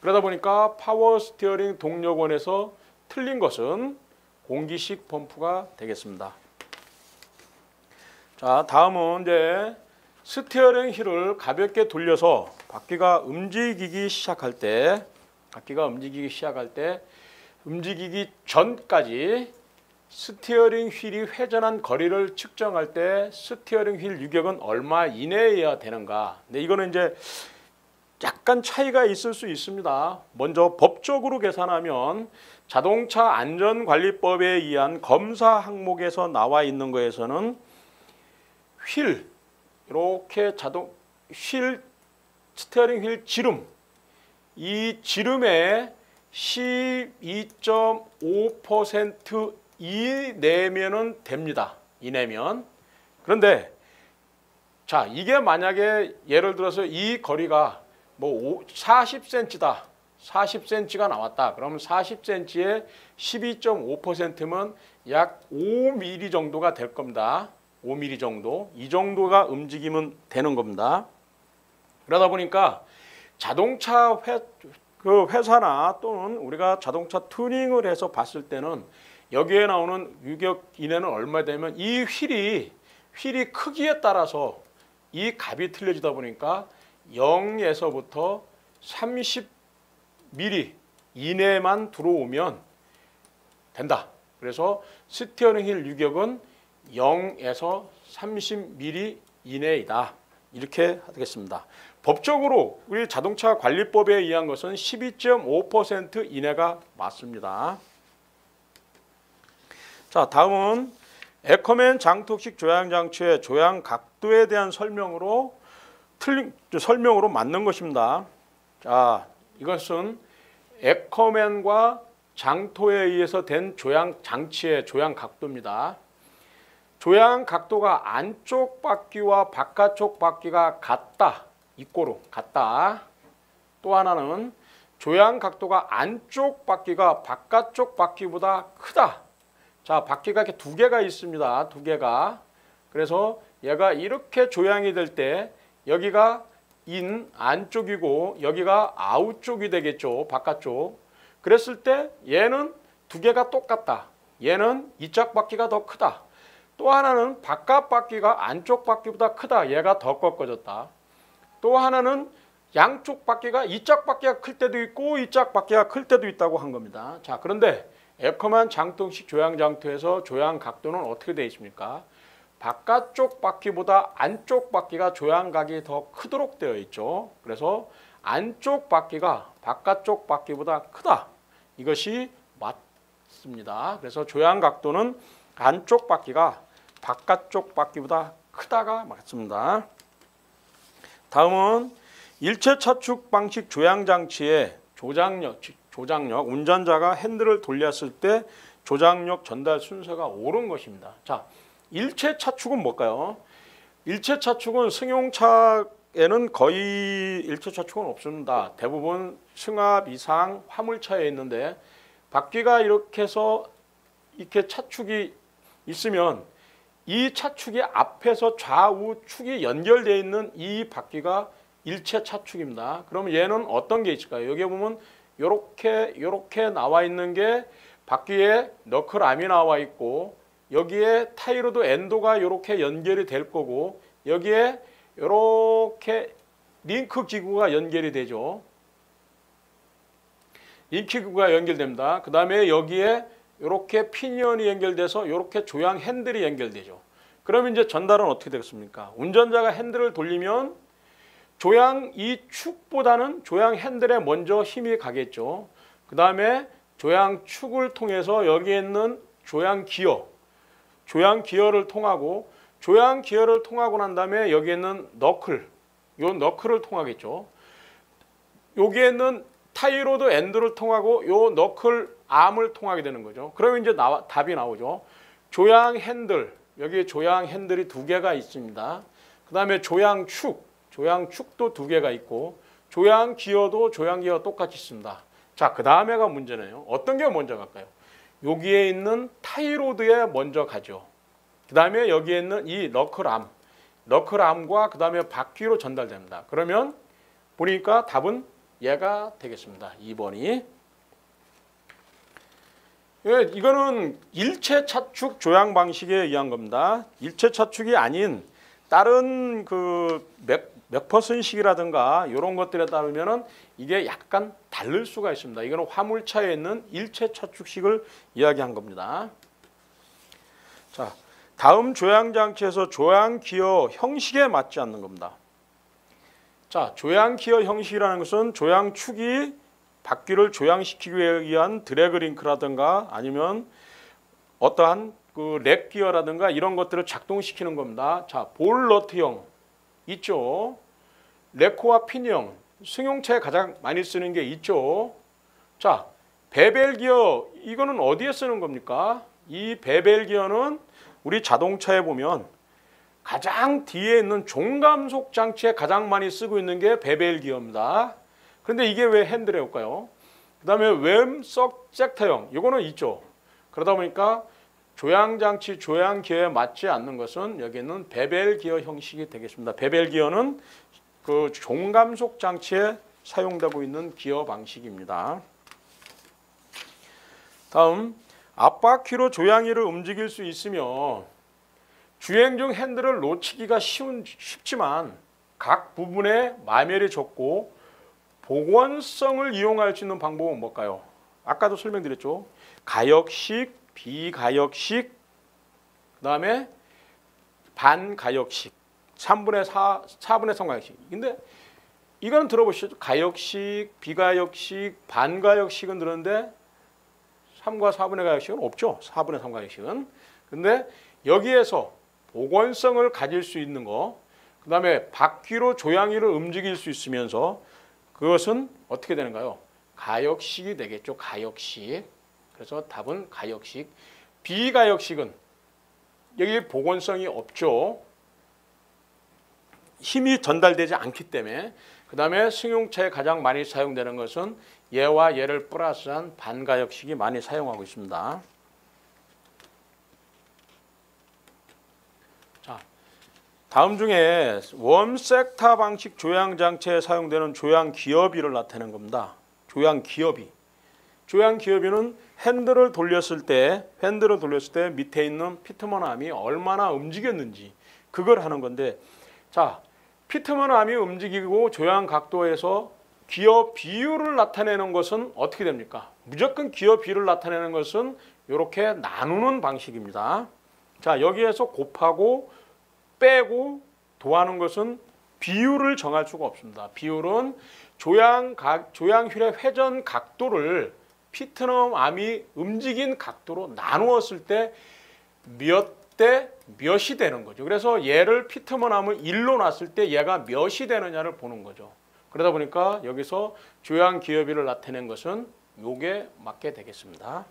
그러다 보니까 파워 스티어링 동력원에서 틀린 것은 공기식 펌프가 되겠습니다. 자, 다음은 이제 스티어링 휠을 가볍게 돌려서 바퀴가 움직이기 시작할 때 움직이기 전까지 스티어링 휠이 회전한 거리를 측정할 때 스티어링 휠 유격은 얼마 이내여야 되는가? 네, 이거는 이제 약간 차이가 있을 수 있습니다. 먼저 법적으로 계산하면 자동차 안전관리법에 의한 검사 항목에서 나와 있는 거에서는 휠, 이렇게 스티어링 휠 지름, 이 지름의 12.5% 이내면은 됩니다. 이내면. 그런데 자, 이게 만약에 예를 들어서 이 거리가 뭐 40cm다. 40cm가 나왔다. 그러면 40cm에 12.5%면 약 5mm 정도가 될 겁니다. 5mm 정도. 이 정도가 움직이면 되는 겁니다. 그러다 보니까 자동차 회사나 또는 우리가 자동차 튜닝을 해서 봤을 때는 여기에 나오는 유격 이내는 얼마 되면 이 휠이 크기에 따라서 이 값이 틀려지다 보니까 0에서부터 30mm 이내만 들어오면 된다. 그래서 스티어링 휠 유격은 0에서 30mm 이내이다. 이렇게 하겠습니다. 법적으로 우리 자동차 관리법에 의한 것은 12.5% 이내가 맞습니다. 자, 다음은 에커맨 장톡식 조향장치의 조향 각도에 대한 설명으로 맞는 것입니다. 자, 이것은 에커맨과 장토에 의해서 된 조향 장치의 조향 각도입니다. 조향 각도가 안쪽 바퀴와 바깥쪽 바퀴가 같다. 이꼬로 같다. 또 하나는 조향 각도가 안쪽 바퀴가 바깥쪽 바퀴보다 크다. 자, 바퀴가 이렇게 두 개가 있습니다. 두 개가. 그래서 얘가 이렇게 조향이 될 때 여기가 인 안쪽이고 여기가 아웃 쪽이 되겠죠. 바깥쪽. 그랬을 때 얘는 두 개가 똑같다. 얘는 이쪽 바퀴가 더 크다. 또 하나는 바깥 바퀴가 안쪽 바퀴보다 크다. 얘가 더 꺾어졌다. 또 하나는 양쪽 바퀴가 이쪽 바퀴가 클 때도 있고 이쪽 바퀴가 클 때도 있다고 한 겁니다. 자, 그런데 에커맨 장통식 조향 장토에서 조향 각도는 어떻게 되어 있습니까? 바깥쪽 바퀴보다 안쪽 바퀴가 조향각이 더 크도록 되어 있죠. 그래서 안쪽 바퀴가 바깥쪽 바퀴보다 크다. 이것이 맞습니다. 그래서 조향 각도는 안쪽 바퀴가 바깥쪽 바퀴보다 크다가 맞습니다. 다음은 일체 차축 방식 조향 장치의 조작력, 운전자가 핸들을 돌렸을 때 조작력 전달 순서가 옳은 것입니다. 자, 일체 차축은 뭘까요? 일체 차축은 승용차에는 거의 일체 차축은 없습니다. 대부분 승합 이상 화물차에 있는데 바퀴가 이렇게 해서 이렇게 차축이 있으면 이 차축이 앞에서 좌우 축이 연결되어 있는 이 바퀴가 일체 차축입니다. 그럼 얘는 어떤 게 있을까요? 여기 보면 요렇게 나와 있는 게 바퀴에 너클암이 나와 있고 여기에 타이로드 엔도가 이렇게 연결이 될 거고 여기에 이렇게 링크 기구가 연결이 되죠. 링크 기구가 연결됩니다. 그 다음에 여기에 이렇게 피니언이 연결돼서 이렇게 조향 핸들이 연결되죠. 그러면 이제 전달은 어떻게 되겠습니까? 운전자가 핸들을 돌리면 조향 이 축보다는 조향 핸들에 먼저 힘이 가겠죠. 그 다음에 조향 축을 통해서 여기에 있는 조향 기어를 통하고 조향 기어를 통하고 난 다음에 여기에 있는 너클, 요 너클을 통하겠죠. 여기에 있는 타이로드 엔드를 통하고 요 너클 암을 통하게 되는 거죠. 그러면 이제 답이 나오죠. 조향 핸들, 여기 조향 핸들이 두 개가 있습니다. 그 다음에 조향축도 두 개가 있고 조향 기어도 조향 기어 똑같이 있습니다. 자, 그 다음에가 문제네요. 어떤 게 먼저 갈까요? 여기에 있는 타이로드에 먼저 가죠. 그 다음에 여기에 있는 이 너클암과 그 다음에 바퀴로 전달됩니다. 그러면 보니까 답은 얘가 되겠습니다. 2번이. 이거는 일체 차축 조향 방식에 의한 겁니다. 일체 차축이 아닌 다른 그 맥퍼슨식이라든가 이런 것들에 따르면은 이게 약간 다를 수가 있습니다. 이거는 화물차에 있는 일체 차축식을 이야기한 겁니다. 자, 다음 조향 장치에서 조향 기어 형식에 맞지 않는 겁니다. 자, 조향 기어 형식이라는 것은 조향축이 바퀴를 조향시키기 위한 드래그 링크라든가 아니면 어떠한 그 렉 기어라든가 이런 것들을 작동시키는 겁니다. 자, 볼 너트형 있죠. 레코와 핀형, 승용차에 가장 많이 쓰는 게 있죠. 자, 베벨 기어 이거는 어디에 쓰는 겁니까? 이 베벨 기어는 우리 자동차에 보면 가장 뒤에 있는 종감속 장치에 가장 많이 쓰고 있는 게 베벨 기어입니다. 그런데 이게 왜 핸들에 올까요? 그 다음에 웸석 섹터형 이거는 있죠. 그러다 보니까 조향장치, 조향기어에 맞지 않는 것은 여기는 베벨 기어 형식이 되겠습니다. 베벨 기어는 그 종감속 장치에 사용되고 있는 기어 방식입니다. 다음, 앞바퀴로 조향이를 움직일 수 있으며 주행 중 핸들을 놓치기가 쉽지만 각 부분에 마멸이 적고 복원성을 이용할 수 있는 방법은 뭘까요? 아까도 설명드렸죠. 가역식, 비가역식, 그 다음에 반가역식, 3분의 4, 4분의 3 가역식. 근데 이건 들어보시죠. 가역식, 비가역식, 반가역식은 들었는데 3과 4분의 가역식은 없죠. 4분의 3 가역식은. 근데 여기에서 복원성을 가질 수 있는 거, 그 다음에 바퀴로 조향이를 움직일 수 있으면서 그것은 어떻게 되는가요? 가역식이 되겠죠. 가역식. 그래서 답은 가역식. 비가역식은 여기 복원성이 없죠. 힘이 전달되지 않기 때문에. 그 다음에 승용차에 가장 많이 사용되는 것은 얘와 얘를 플러스한 반가역식이 많이 사용하고 있습니다. 자, 다음 중에 웜섹터 방식 조향 장치에 사용되는 조향 기어비를 나타내는 겁니다. 조향 기어비. 조향 기어비는 핸들을 돌렸을 때 밑에 있는 피트먼 암이 얼마나 움직였는지 그걸 하는 건데, 자, 피트먼 암이 움직이고 조향 각도에서 기어 비율을 나타내는 것은 어떻게 됩니까? 무조건 기어 비율을 나타내는 것은 이렇게 나누는 방식입니다. 자, 여기에서 곱하고 빼고 더하는 것은 비율을 정할 수가 없습니다. 비율은 조향휠의 회전 각도를 피트넘 암이 움직인 각도로 나누었을 때 몇 대 몇이 되는 거죠. 그래서 얘를 피트먼 암을 1로 놨을 때 얘가 몇이 되느냐를 보는 거죠. 그러다 보니까 여기서 조향 기어비를 나타낸 것은 요게 맞게 되겠습니다.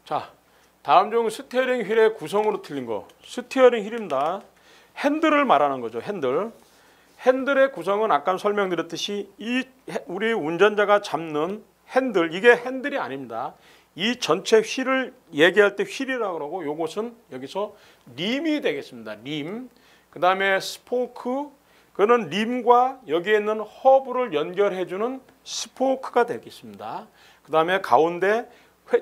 자, 다음 중 스티어링 휠의 구성으로 틀린 거. 스티어링 휠입니다. 핸들을 말하는 거죠. 핸들의 구성은 아까 설명드렸듯이 이 우리 운전자가 잡는 핸들, 이게 핸들이 아닙니다. 이 전체 휠을 얘기할 때 휠이라고 그러고 요것은 여기서 림이 되겠습니다. 림. 그 다음에 스포크, 그거는 림과 여기에 있는 허브를 연결해주는 스포크가 되겠습니다. 그 다음에 가운데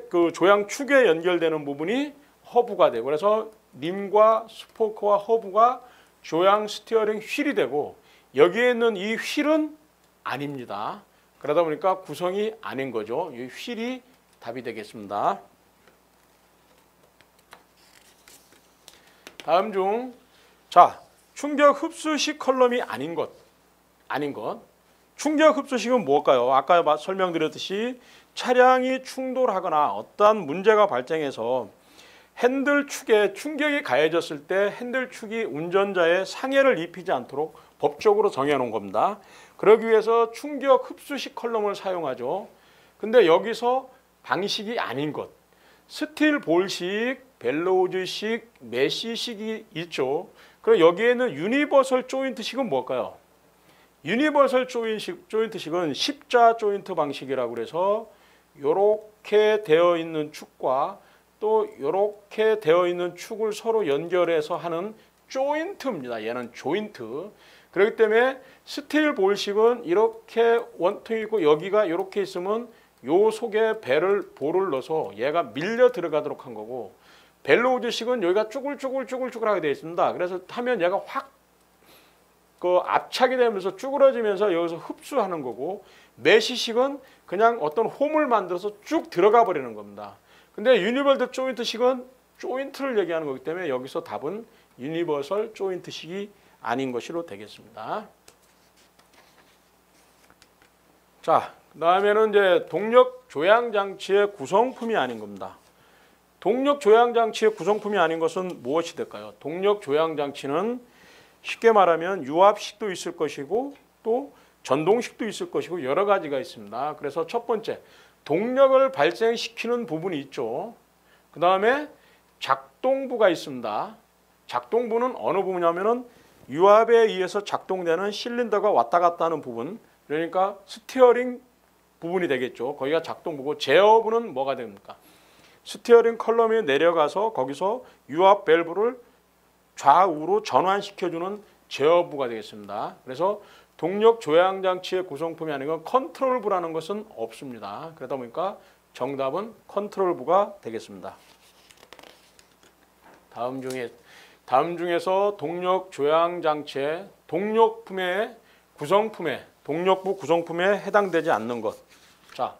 그 조향축에 연결되는 부분이 허브가 되고, 그래서 림과 스포크와 허브가 조향 스티어링 휠이 되고, 여기에 있는 이 휠은 아닙니다. 그러다 보니까 구성이 아닌 거죠. 이 휠이 답이 되겠습니다. 다음 중, 자, 충격 흡수식 컬럼이 아닌 것. 충격 흡수식은 뭘까요? 아까 설명드렸듯이 차량이 충돌하거나 어떠한 문제가 발생해서 핸들축에 충격이 가해졌을 때 핸들축이 운전자의 상해를 입히지 않도록 법적으로 정해놓은 겁니다. 그러기 위해서 충격 흡수식 컬럼을 사용하죠. 근데 여기서 방식이 아닌 것, 스틸 볼식, 벨로우즈식, 메시식이 있죠. 그럼 여기에는 유니버설 조인트식은 뭘까요? 유니버설 조인트식은 십자 조인트 방식이라고 그래서 이렇게 되어 있는 축과 또 이렇게 되어 있는 축을 서로 연결해서 하는 조인트입니다. 얘는 조인트. 그렇기 때문에 스틸 볼식은 이렇게 원통이 있고 여기가 이렇게 있으면 요 속에 볼을 넣어서 얘가 밀려 들어가도록 한 거고, 벨로우즈식은 여기가 쭈글쭈글하게 되어 있습니다. 그래서 하면 얘가 확 압착이 되면서 쭈그러지면서 여기서 흡수하는 거고, 메시식은 그냥 어떤 홈을 만들어서 쭉 들어가 버리는 겁니다. 근데 유니버설 조인트식은 조인트를 얘기하는 거기 때문에 여기서 답은 유니버설 조인트식이 아닌 것으로 되겠습니다. 자, 그다음에는 이제 동력 조향 장치의 구성품이 아닌 겁니다. 동력 조향 장치의 구성품이 아닌 것은 무엇이 될까요? 동력 조향 장치는 쉽게 말하면 유압식도 있을 것이고 또 전동식도 있을 것이고 여러 가지가 있습니다. 그래서 첫 번째, 동력을 발생시키는 부분이 있죠. 그 다음에 작동부가 있습니다. 작동부는 어느 부분이냐면은 유압에 의해서 작동되는 실린더가 왔다 갔다 하는 부분, 그러니까 스티어링 부분이 되겠죠. 거기가 작동부고, 제어부는 뭐가 됩니까? 스티어링 컬럼이 내려가서 거기서 유압 밸브를 좌우로 전환시켜주는 제어부가 되겠습니다. 그래서 동력 조향 장치의 구성품이 아니고 컨트롤부라는 것은 없습니다. 그러다 보니까 정답은 컨트롤부가 되겠습니다. 다음 중에서 동력 조향 장치의 동력품의 구성품에, 동력부 구성품에 해당되지 않는 것. 자,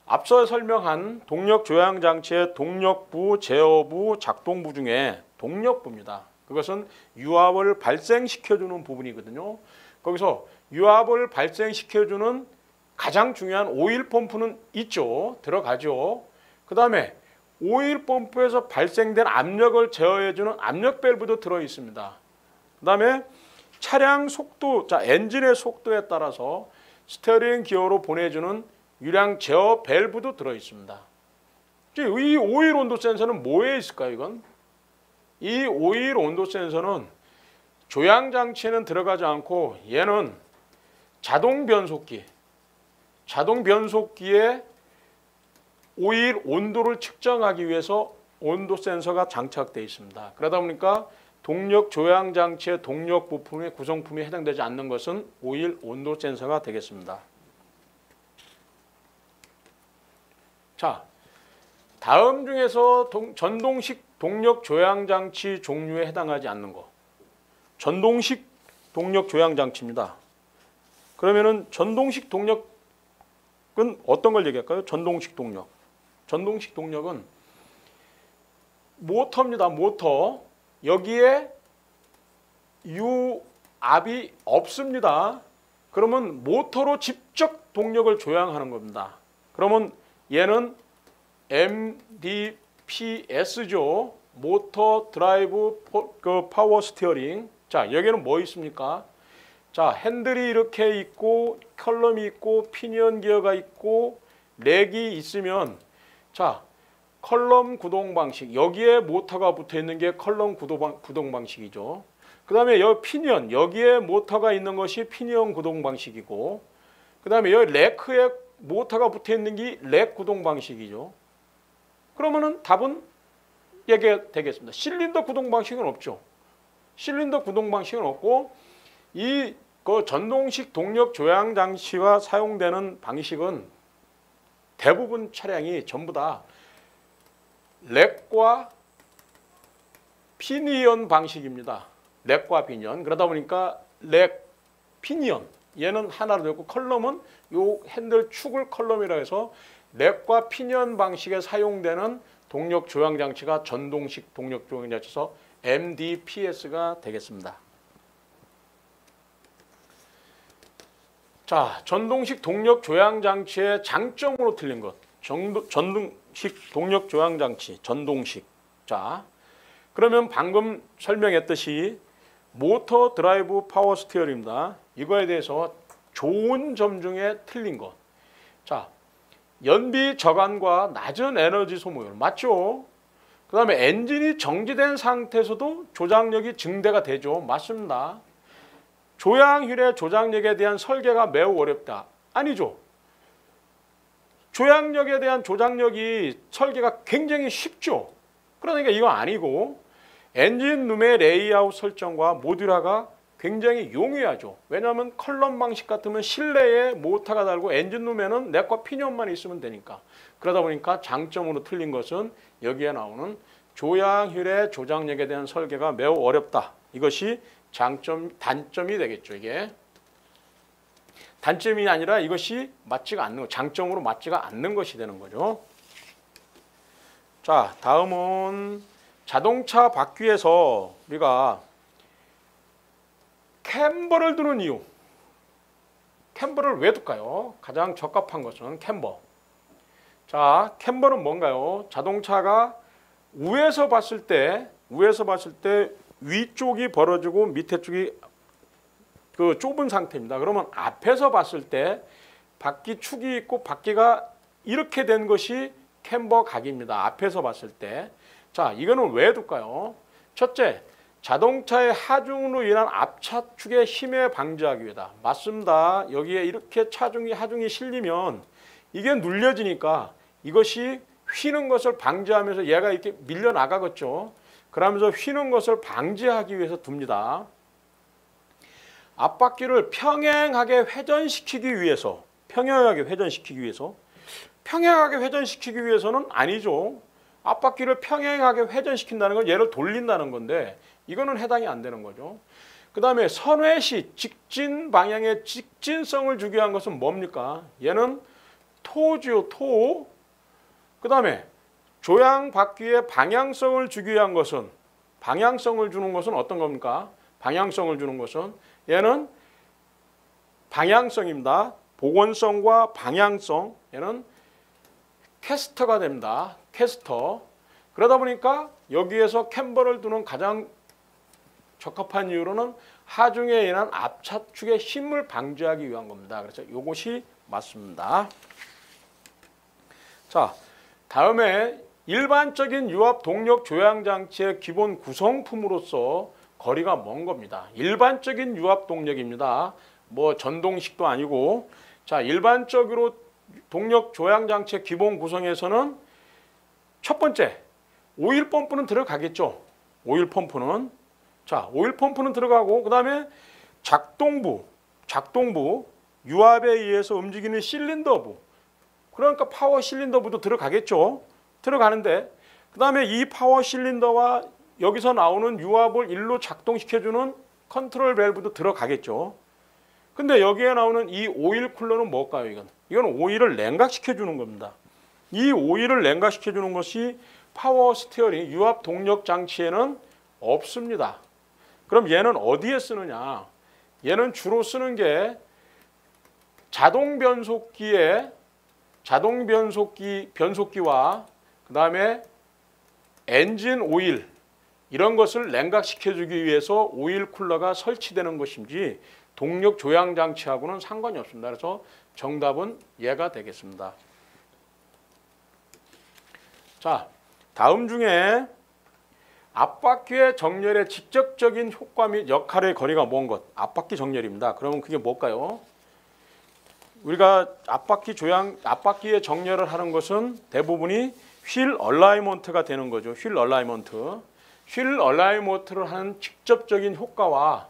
앞서 설명한 동력 조향 장치의 동력부, 제어부, 작동부 중에 동력부입니다. 그것은 유압을 발생시켜주는 부분이거든요. 거기서 유압을 발생시켜주는 가장 중요한 오일 펌프는 있죠. 들어가죠. 그 다음에 오일 펌프에서 발생된 압력을 제어해주는 압력 밸브도 들어 있습니다. 그 다음에 차량 속도, 자, 엔진의 속도에 따라서 스티어링 기어로 보내주는 유량 제어 밸브도 들어 있습니다. 이 오일 온도 센서는 뭐에 있을까요, 이건? 이 오일 온도 센서는 조향 장치에는 들어가지 않고 얘는 자동 변속기에 오일 온도를 측정하기 위해서 온도 센서가 장착되어 있습니다. 그러다 보니까 동력 조향 장치의 동력 부품의 구성품에 해당되지 않는 것은 오일 온도 센서가 되겠습니다. 자, 다음 중에서 전동식 동력 조향 장치 종류에 해당하지 않는 거. 전동식 동력 조향 장치입니다. 그러면은 전동식 동력은 어떤 걸 얘기할까요? 전동식 동력. 전동식 동력은 모터입니다. 모터. 여기에 유압이 없습니다. 그러면 모터로 직접 동력을 조향하는 겁니다. 그러면 얘는 MDPS죠. 모터 드라이브 파워 스티어링. 자, 여기는 뭐 있습니까? 자, 핸들이 이렇게 있고 컬럼이 있고 피니언 기어가 있고 렉이 있으면, 자, 컬럼 구동 방식, 여기에 모터가 붙어 있는 게 컬럼 구동 방식이죠. 그 다음에 여기 피니언, 여기에 모터가 있는 것이 피니언 구동 방식이고, 그 다음에 여기 래크에 모터가 붙어 있는 게 렉 구동 방식이죠. 그러면은 답은 이게 되겠습니다. 실린더 구동 방식은 없죠. 실린더 구동 방식은 없고, 이 전동식 동력 조향 장치가 사용되는 방식은 대부분 차량이 전부 다 렉과 피니언 방식입니다. 렉과 피니언. 그러다 보니까 렉, 피니언, 얘는 하나로 되고 컬럼은 요 핸들 축을 컬럼이라 해서 렉과 피니언 방식에 사용되는 동력 조향 장치가 전동식 동력 조향 장치에서 MDPS가 되겠습니다. 자, 전동식 동력 조향 장치의 장점으로 틀린 것. 전동식 동력 조향 장치, 전동식. 자, 그러면 방금 설명했듯이 모터 드라이브 파워 스티어링입니다. 이거에 대해서 좋은 점 중에 틀린 것. 자, 연비 저감과 낮은 에너지 소모율 맞죠? 그 다음에 엔진이 정지된 상태에서도 조작력이 증대가 되죠. 맞습니다. 조향휠의 조작력에 대한 설계가 매우 어렵다. 아니죠. 조작력에 대한 조작력이 설계가 굉장히 쉽죠. 그러니까 이거 아니고 엔진룸의 레이아웃 설정과 모듈화가 굉장히 용이하죠. 왜냐하면 컬럼 방식 같으면 실내에 모터가 달고 엔진룸에는 넥과 피니언만 있으면 되니까. 그러다 보니까 장점으로 틀린 것은 여기에 나오는 조향휠의 조작력에 대한 설계가 매우 어렵다. 이것이 단점이 되겠죠. 이게 단점이 아니라 이것이 맞지가 않는 거, 장점으로 맞지가 않는 것이 되는 거죠. 자, 다음은 자동차 바퀴에서 우리가 캠버를 두는 이유. 캠버를 왜 둘까요? 가장 적합한 것은 캠버. 자, 캠버는 뭔가요? 자동차가 위에서 봤을 때 위쪽이 벌어지고 밑에 쪽이 그 좁은 상태입니다. 그러면 앞에서 봤을 때 바퀴 축이 있고 바퀴가 이렇게 된 것이 캠버 각입니다. 앞에서 봤을 때. 자, 이거는 왜 둘까요? 첫째, 자동차의 하중으로 인한 앞차축의 힘에 방지하기 위해다. 맞습니다. 여기에 이렇게 하중이 실리면 이게 눌려지니까 이것이 휘는 것을 방지하면서 얘가 이렇게 밀려나가겠죠. 그러면서 휘는 것을 방지하기 위해서 둡니다. 앞바퀴를 평행하게 회전시키기 위해서는 아니죠. 앞바퀴를 평행하게 회전시킨다는 건 얘를 돌린다는 건데 이거는 해당이 안 되는 거죠. 그 다음에 선회시 직진 방향의 직진성을 주기 위한 것은 뭡니까? 얘는 토죠, 토. 그 다음에 조향 바퀴의 방향성을 주기 위한 것은 방향성을 주는 것은 어떤 겁니까? 방향성을 주는 것은 얘는 방향성입니다. 복원성과 방향성. 얘는 캐스터가 됩니다. 캐스터. 그러다 보니까 여기에서 캠버를 두는 가장 적합한 이유로는 하중에 인한 앞차축의 힘을 방지하기 위한 겁니다. 그래서 이것이 맞습니다. 자, 다음에 일반적인 유압 동력 조향 장치의 기본 구성품으로서 거리가 먼 겁니다. 일반적인 유압 동력입니다. 뭐 전동식도 아니고, 자, 일반적으로 동력 조향 장치의 기본 구성에서는 첫 번째, 오일 펌프는 들어가겠죠. 오일 펌프는. 자, 오일 펌프는 들어가고, 그 다음에 작동부, 유압에 의해서 움직이는 실린더부. 그러니까 파워 실린더부도 들어가겠죠. 들어가는데, 그 다음에 이 파워 실린더와 여기서 나오는 유압을 일로 작동시켜주는 컨트롤 밸브도 들어가겠죠. 근데 여기에 나오는 이 오일 쿨러는 뭘까요? 이건 오일을 냉각시켜주는 겁니다. 이 오일을 냉각시켜주는 것이 파워 스티어링, 유압 동력 장치에는 없습니다. 그럼 얘는 어디에 쓰느냐? 얘는 주로 쓰는 게 자동 변속기와 그 다음에 엔진 오일 이런 것을 냉각시켜주기 위해서 오일 쿨러가 설치되는 것인지 동력 조향 장치하고는 상관이 없습니다. 그래서 정답은 얘가 되겠습니다. 자, 다음 중에 앞바퀴의 정렬의 직접적인 효과 및 역할의 거리가 먼 것. 앞바퀴 정렬입니다. 그러면 그게 뭘까요? 우리가 앞바퀴의 정렬을 하는 것은 대부분이 휠 얼라이먼트가 되는 거죠. 휠 얼라이먼트를 하는 직접적인 효과와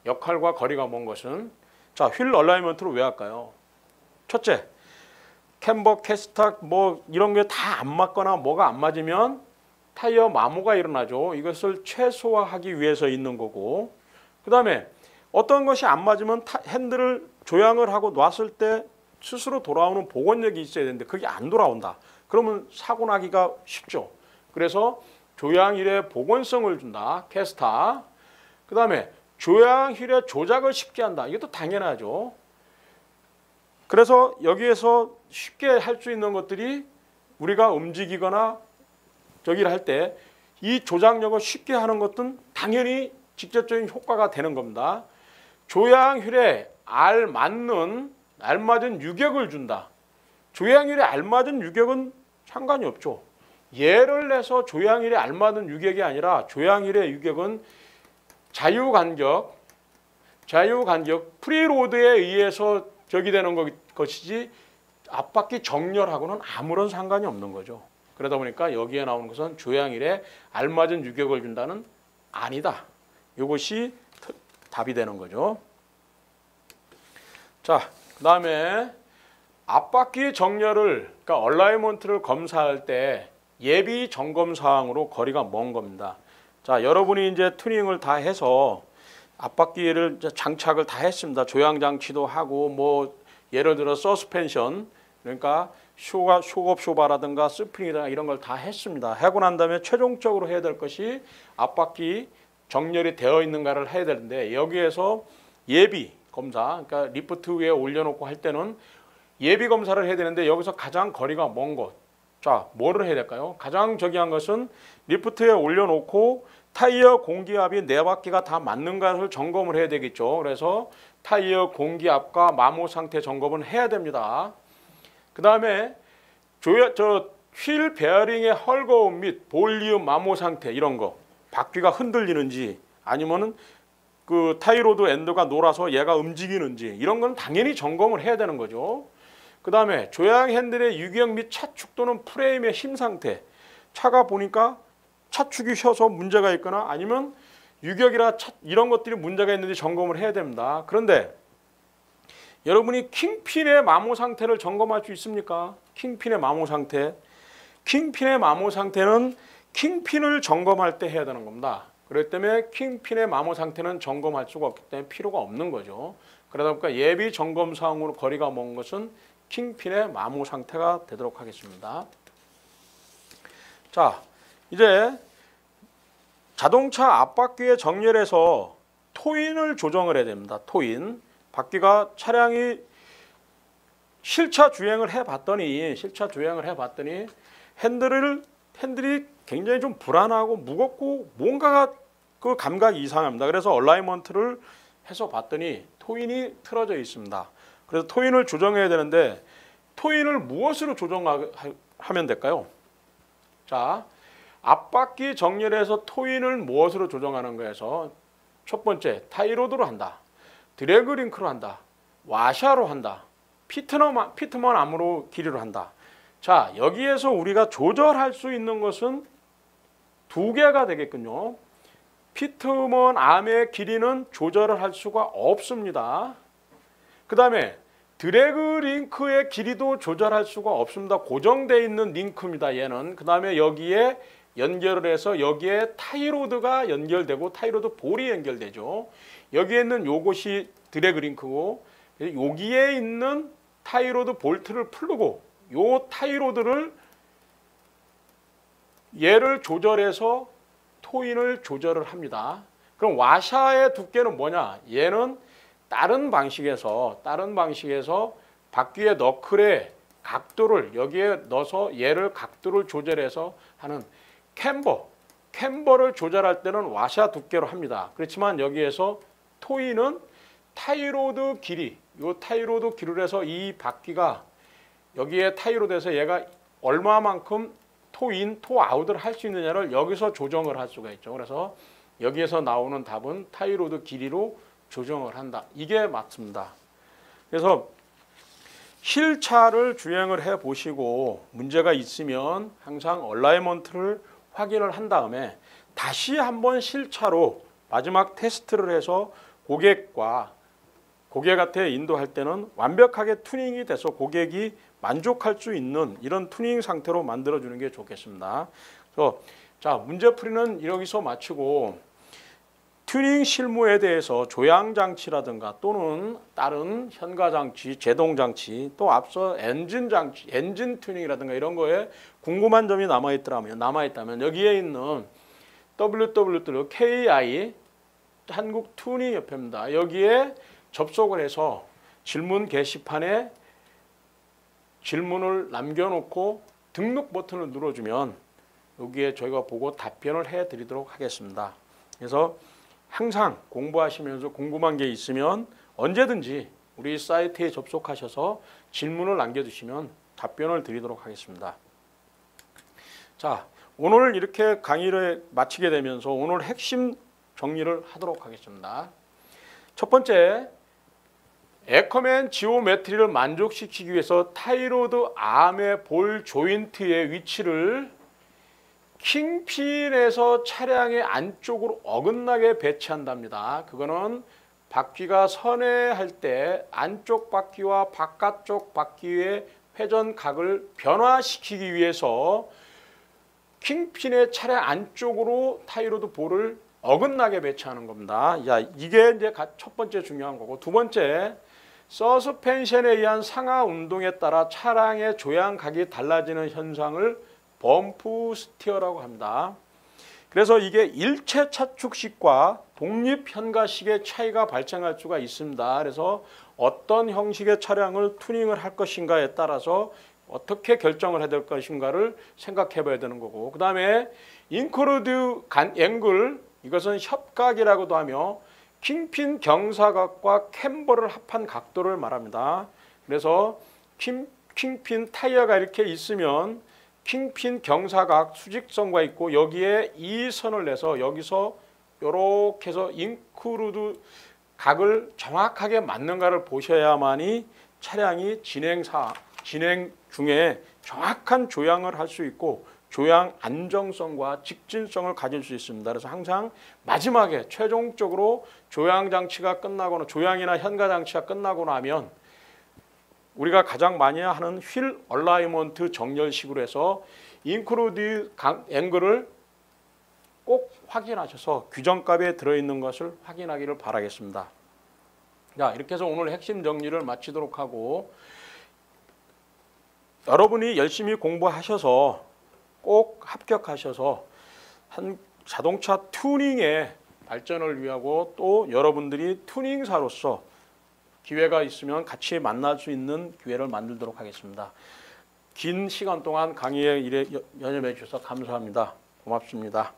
역할과 거리가 먼 것은, 자, 휠 얼라이먼트를 왜 할까요? 첫째, 캠버, 캐스터 뭐 이런 게 다 안 맞거나 뭐가 안 맞으면 타이어 마모가 일어나죠. 이것을 최소화하기 위해서 있는 거고, 그 다음에 어떤 것이 안 맞으면 핸들을 조향을 하고 놨을 때 스스로 돌아오는 복원력이 있어야 되는데 그게 안 돌아온다. 그러면 사고 나기가 쉽죠. 그래서 조향휠의 복원성을 준다. 캐스터. 그 다음에 조향휠의 조작을 쉽게 한다. 이것도 당연하죠. 그래서 여기에서 쉽게 할 수 있는 것들이 우리가 움직이거나 저기를 할 때 이 조작력을 쉽게 하는 것은 당연히 직접적인 효과가 되는 겁니다. 조향율에 알맞은 유격을 준다. 조향율에 알맞은 유격은 상관이 없죠. 예를 내서 조향율에 알맞은 유격이 아니라 조향율의 유격은 자유간격 프리로드에 의해서 적이 되는 것이지 앞바퀴 정렬하고는 아무런 상관이 없는 거죠. 그러다 보니까 여기에 나오는 것은 조향율에 알맞은 유격을 준다는 아니다. 이것이 답이 되는 거죠. 자, 그 다음에 앞바퀴 정렬을, 그러니까 얼라이먼트를 검사할 때 예비 점검 사항으로 거리가 먼 겁니다. 자, 여러분이 이제 튜닝을 다 해서 앞바퀴를 장착을 다 했습니다. 조향 장치도 하고 뭐 예를 들어 서스펜션, 그러니까 쇼업 쇼바라든가 스프링이라든가 이런 걸 다 했습니다. 하고 난 다음에 최종적으로 해야 될 것이 앞바퀴 정렬이 되어 있는가를 해야 되는데, 여기에서 예비 검사, 그러니까 리프트 위에 올려놓고 할 때는 예비 검사를 해야 되는데, 여기서 가장 거리가 먼 것, 자, 뭐를 해야 될까요? 가장 저기한 것은 리프트에 올려놓고 타이어 공기압이 네 바퀴가 다 맞는가를 점검을 해야 되겠죠. 그래서 타이어 공기압과 마모 상태 점검은 해야 됩니다. 그 다음에 휠 베어링의 헐거움 및 볼륨 마모 상태, 이런 거, 바퀴가 흔들리는지 아니면은 그 타이로드 엔드가 놀아서 얘가 움직이는지, 이런 건 당연히 점검을 해야 되는 거죠. 그 다음에 조향 핸들의 유격 및 차축 또는 프레임의 힘 상태, 차가 보니까 차축이 휘어서 문제가 있거나 아니면 유격이나 이런 것들이 문제가 있는지 점검을 해야 됩니다. 그런데 여러분이 킹핀의 마모 상태를 점검할 수 있습니까? 킹핀의 마모 상태. 킹핀의 마모 상태는 킹핀을 점검할 때 해야 되는 겁니다. 그렇기 때문에 킹핀의 마모 상태는 점검할 수가 없기 때문에 필요가 없는 거죠. 그러다 보니까 예비 점검 사항으로 거리가 먼 것은 킹핀의 마모 상태가 되도록 하겠습니다. 자, 이제 자동차 앞바퀴의 정렬에서 토인을 조정을 해야 됩니다. 토인. 바퀴가 차량이 실차 주행을 해봤더니 핸들이 굉장히 좀 불안하고 무겁고 뭔가가 그 감각이 이상합니다. 그래서 얼라이먼트를 해서 봤더니 토인이 틀어져 있습니다. 그래서 토인을 조정해야 되는데, 토인을 무엇으로 조정하면 될까요? 자, 앞바퀴 정렬에서 토인을 무엇으로 조정하는 거에서 첫 번째, 타이로드로 한다, 드래그 링크로 한다, 와샤로 한다, 피트먼 암으로 길이로 한다. 자, 여기에서 우리가 조절할 수 있는 것은 두 개가 되겠군요. 피트먼 암의 길이는 조절을 할 수가 없습니다. 그 다음에 드래그 링크의 길이도 조절할 수가 없습니다. 고정되어 있는 링크입니다, 얘는. 그 다음에 여기에 연결을 해서 여기에 타이로드가 연결되고 타이로드 볼이 연결되죠. 여기에 있는 요것이 드래그 링크고, 여기에 있는 타이로드 볼트를 풀고 요 타이로드를 얘를 조절해서 토인을 조절을 합니다. 그럼 와샤의 두께는 뭐냐? 얘는 다른 방식에서 바퀴의 너클의 각도를 여기에 넣어서 얘를 각도를 조절해서 하는 캠버를 조절할 때는 와샤 두께로 합니다. 그렇지만 여기에서 토인은 타이로드 길이, 요 타이로드 길이로 해서 이 바퀴가 여기에 타이로드에서 얘가 얼마만큼 토아웃을 할 수 있느냐를 여기서 조정을 할 수가 있죠. 그래서 여기에서 나오는 답은 타이로드 길이로 조정을 한다. 이게 맞습니다. 그래서 실차를 주행을 해 보시고 문제가 있으면 항상 얼라이먼트를 확인을 한 다음에 다시 한번 실차로 마지막 테스트를 해서 고객한테 인도할 때는 완벽하게 튜닝이 돼서 고객이 만족할 수 있는 이런 튜닝 상태로 만들어주는 게 좋겠습니다. 그래서 자, 문제풀이는 여기서 마치고 튜닝 실무에 대해서 조향장치라든가 또는 다른 현가장치, 제동장치, 또 앞서 엔진장치, 엔진 튜닝이라든가 이런 거에 궁금한 점이 남아있다면 여기에 있는 KI 한국 튜닝협회입니다. 여기에 접속을 해서 질문 게시판에 질문을 남겨놓고 등록 버튼을 눌러주면 여기에 저희가 보고 답변을 해드리도록 하겠습니다. 그래서 항상 공부하시면서 궁금한 게 있으면 언제든지 우리 사이트에 접속하셔서 질문을 남겨주시면 답변을 드리도록 하겠습니다. 자, 오늘 이렇게 강의를 마치게 되면서 오늘 핵심 정리를 하도록 하겠습니다. 첫 번째, 에커맨 지오메트리를 만족시키기 위해서 타이로드 암의 볼 조인트의 위치를 킹핀에서 차량의 안쪽으로 어긋나게 배치한답니다. 그거는 바퀴가 선회할 때 안쪽 바퀴와 바깥쪽 바퀴의 회전각을 변화시키기 위해서 킹핀의 차량 안쪽으로 타이로드 볼을 어긋나게 배치하는 겁니다. 야, 이게 이제 첫 번째 중요한 거고, 두 번째, 서스펜션에 의한 상하 운동에 따라 차량의 조향각이 달라지는 현상을 범프 스티어라고 합니다. 그래서 이게 일체 차축식과 독립 현가식의 차이가 발생할 수가 있습니다. 그래서 어떤 형식의 차량을 투닝을 할 것인가에 따라서 어떻게 결정을 해야 될 것인가를 생각해 봐야 되는 거고, 그 다음에 인크루드 앵글, 이것은 협각이라고도 하며 킹핀 경사각과 캠버를 합한 각도를 말합니다. 그래서 킹핀 타이어가 이렇게 있으면 킹핀 경사각 수직선과 있고, 여기에 이 선을 내서 여기서 이렇게 해서 인크루드 각을 정확하게 맞는가를 보셔야만이 차량이 진행 중에 정확한 조향을 할 수 있고 조향 안정성과 직진성을 가질 수 있습니다. 그래서 항상 마지막에 최종적으로 조향 장치가 끝나거나 조향이나 현가 장치가 끝나고 나면 우리가 가장 많이 하는 휠 얼라이먼트 정렬식으로 해서 인크루드 앵글을 꼭 확인하셔서 규정값에 들어있는 것을 확인하기를 바라겠습니다. 자, 이렇게 해서 오늘 핵심 정리를 마치도록 하고, 여러분이 열심히 공부하셔서 꼭 합격하셔서 한 자동차 튜닝의 발전을 위하고 또 여러분들이 튜닝사로서 기회가 있으면 같이 만날 수 있는 기회를 만들도록 하겠습니다. 긴 시간 동안 강의에 연협해 주셔서 감사합니다. 고맙습니다.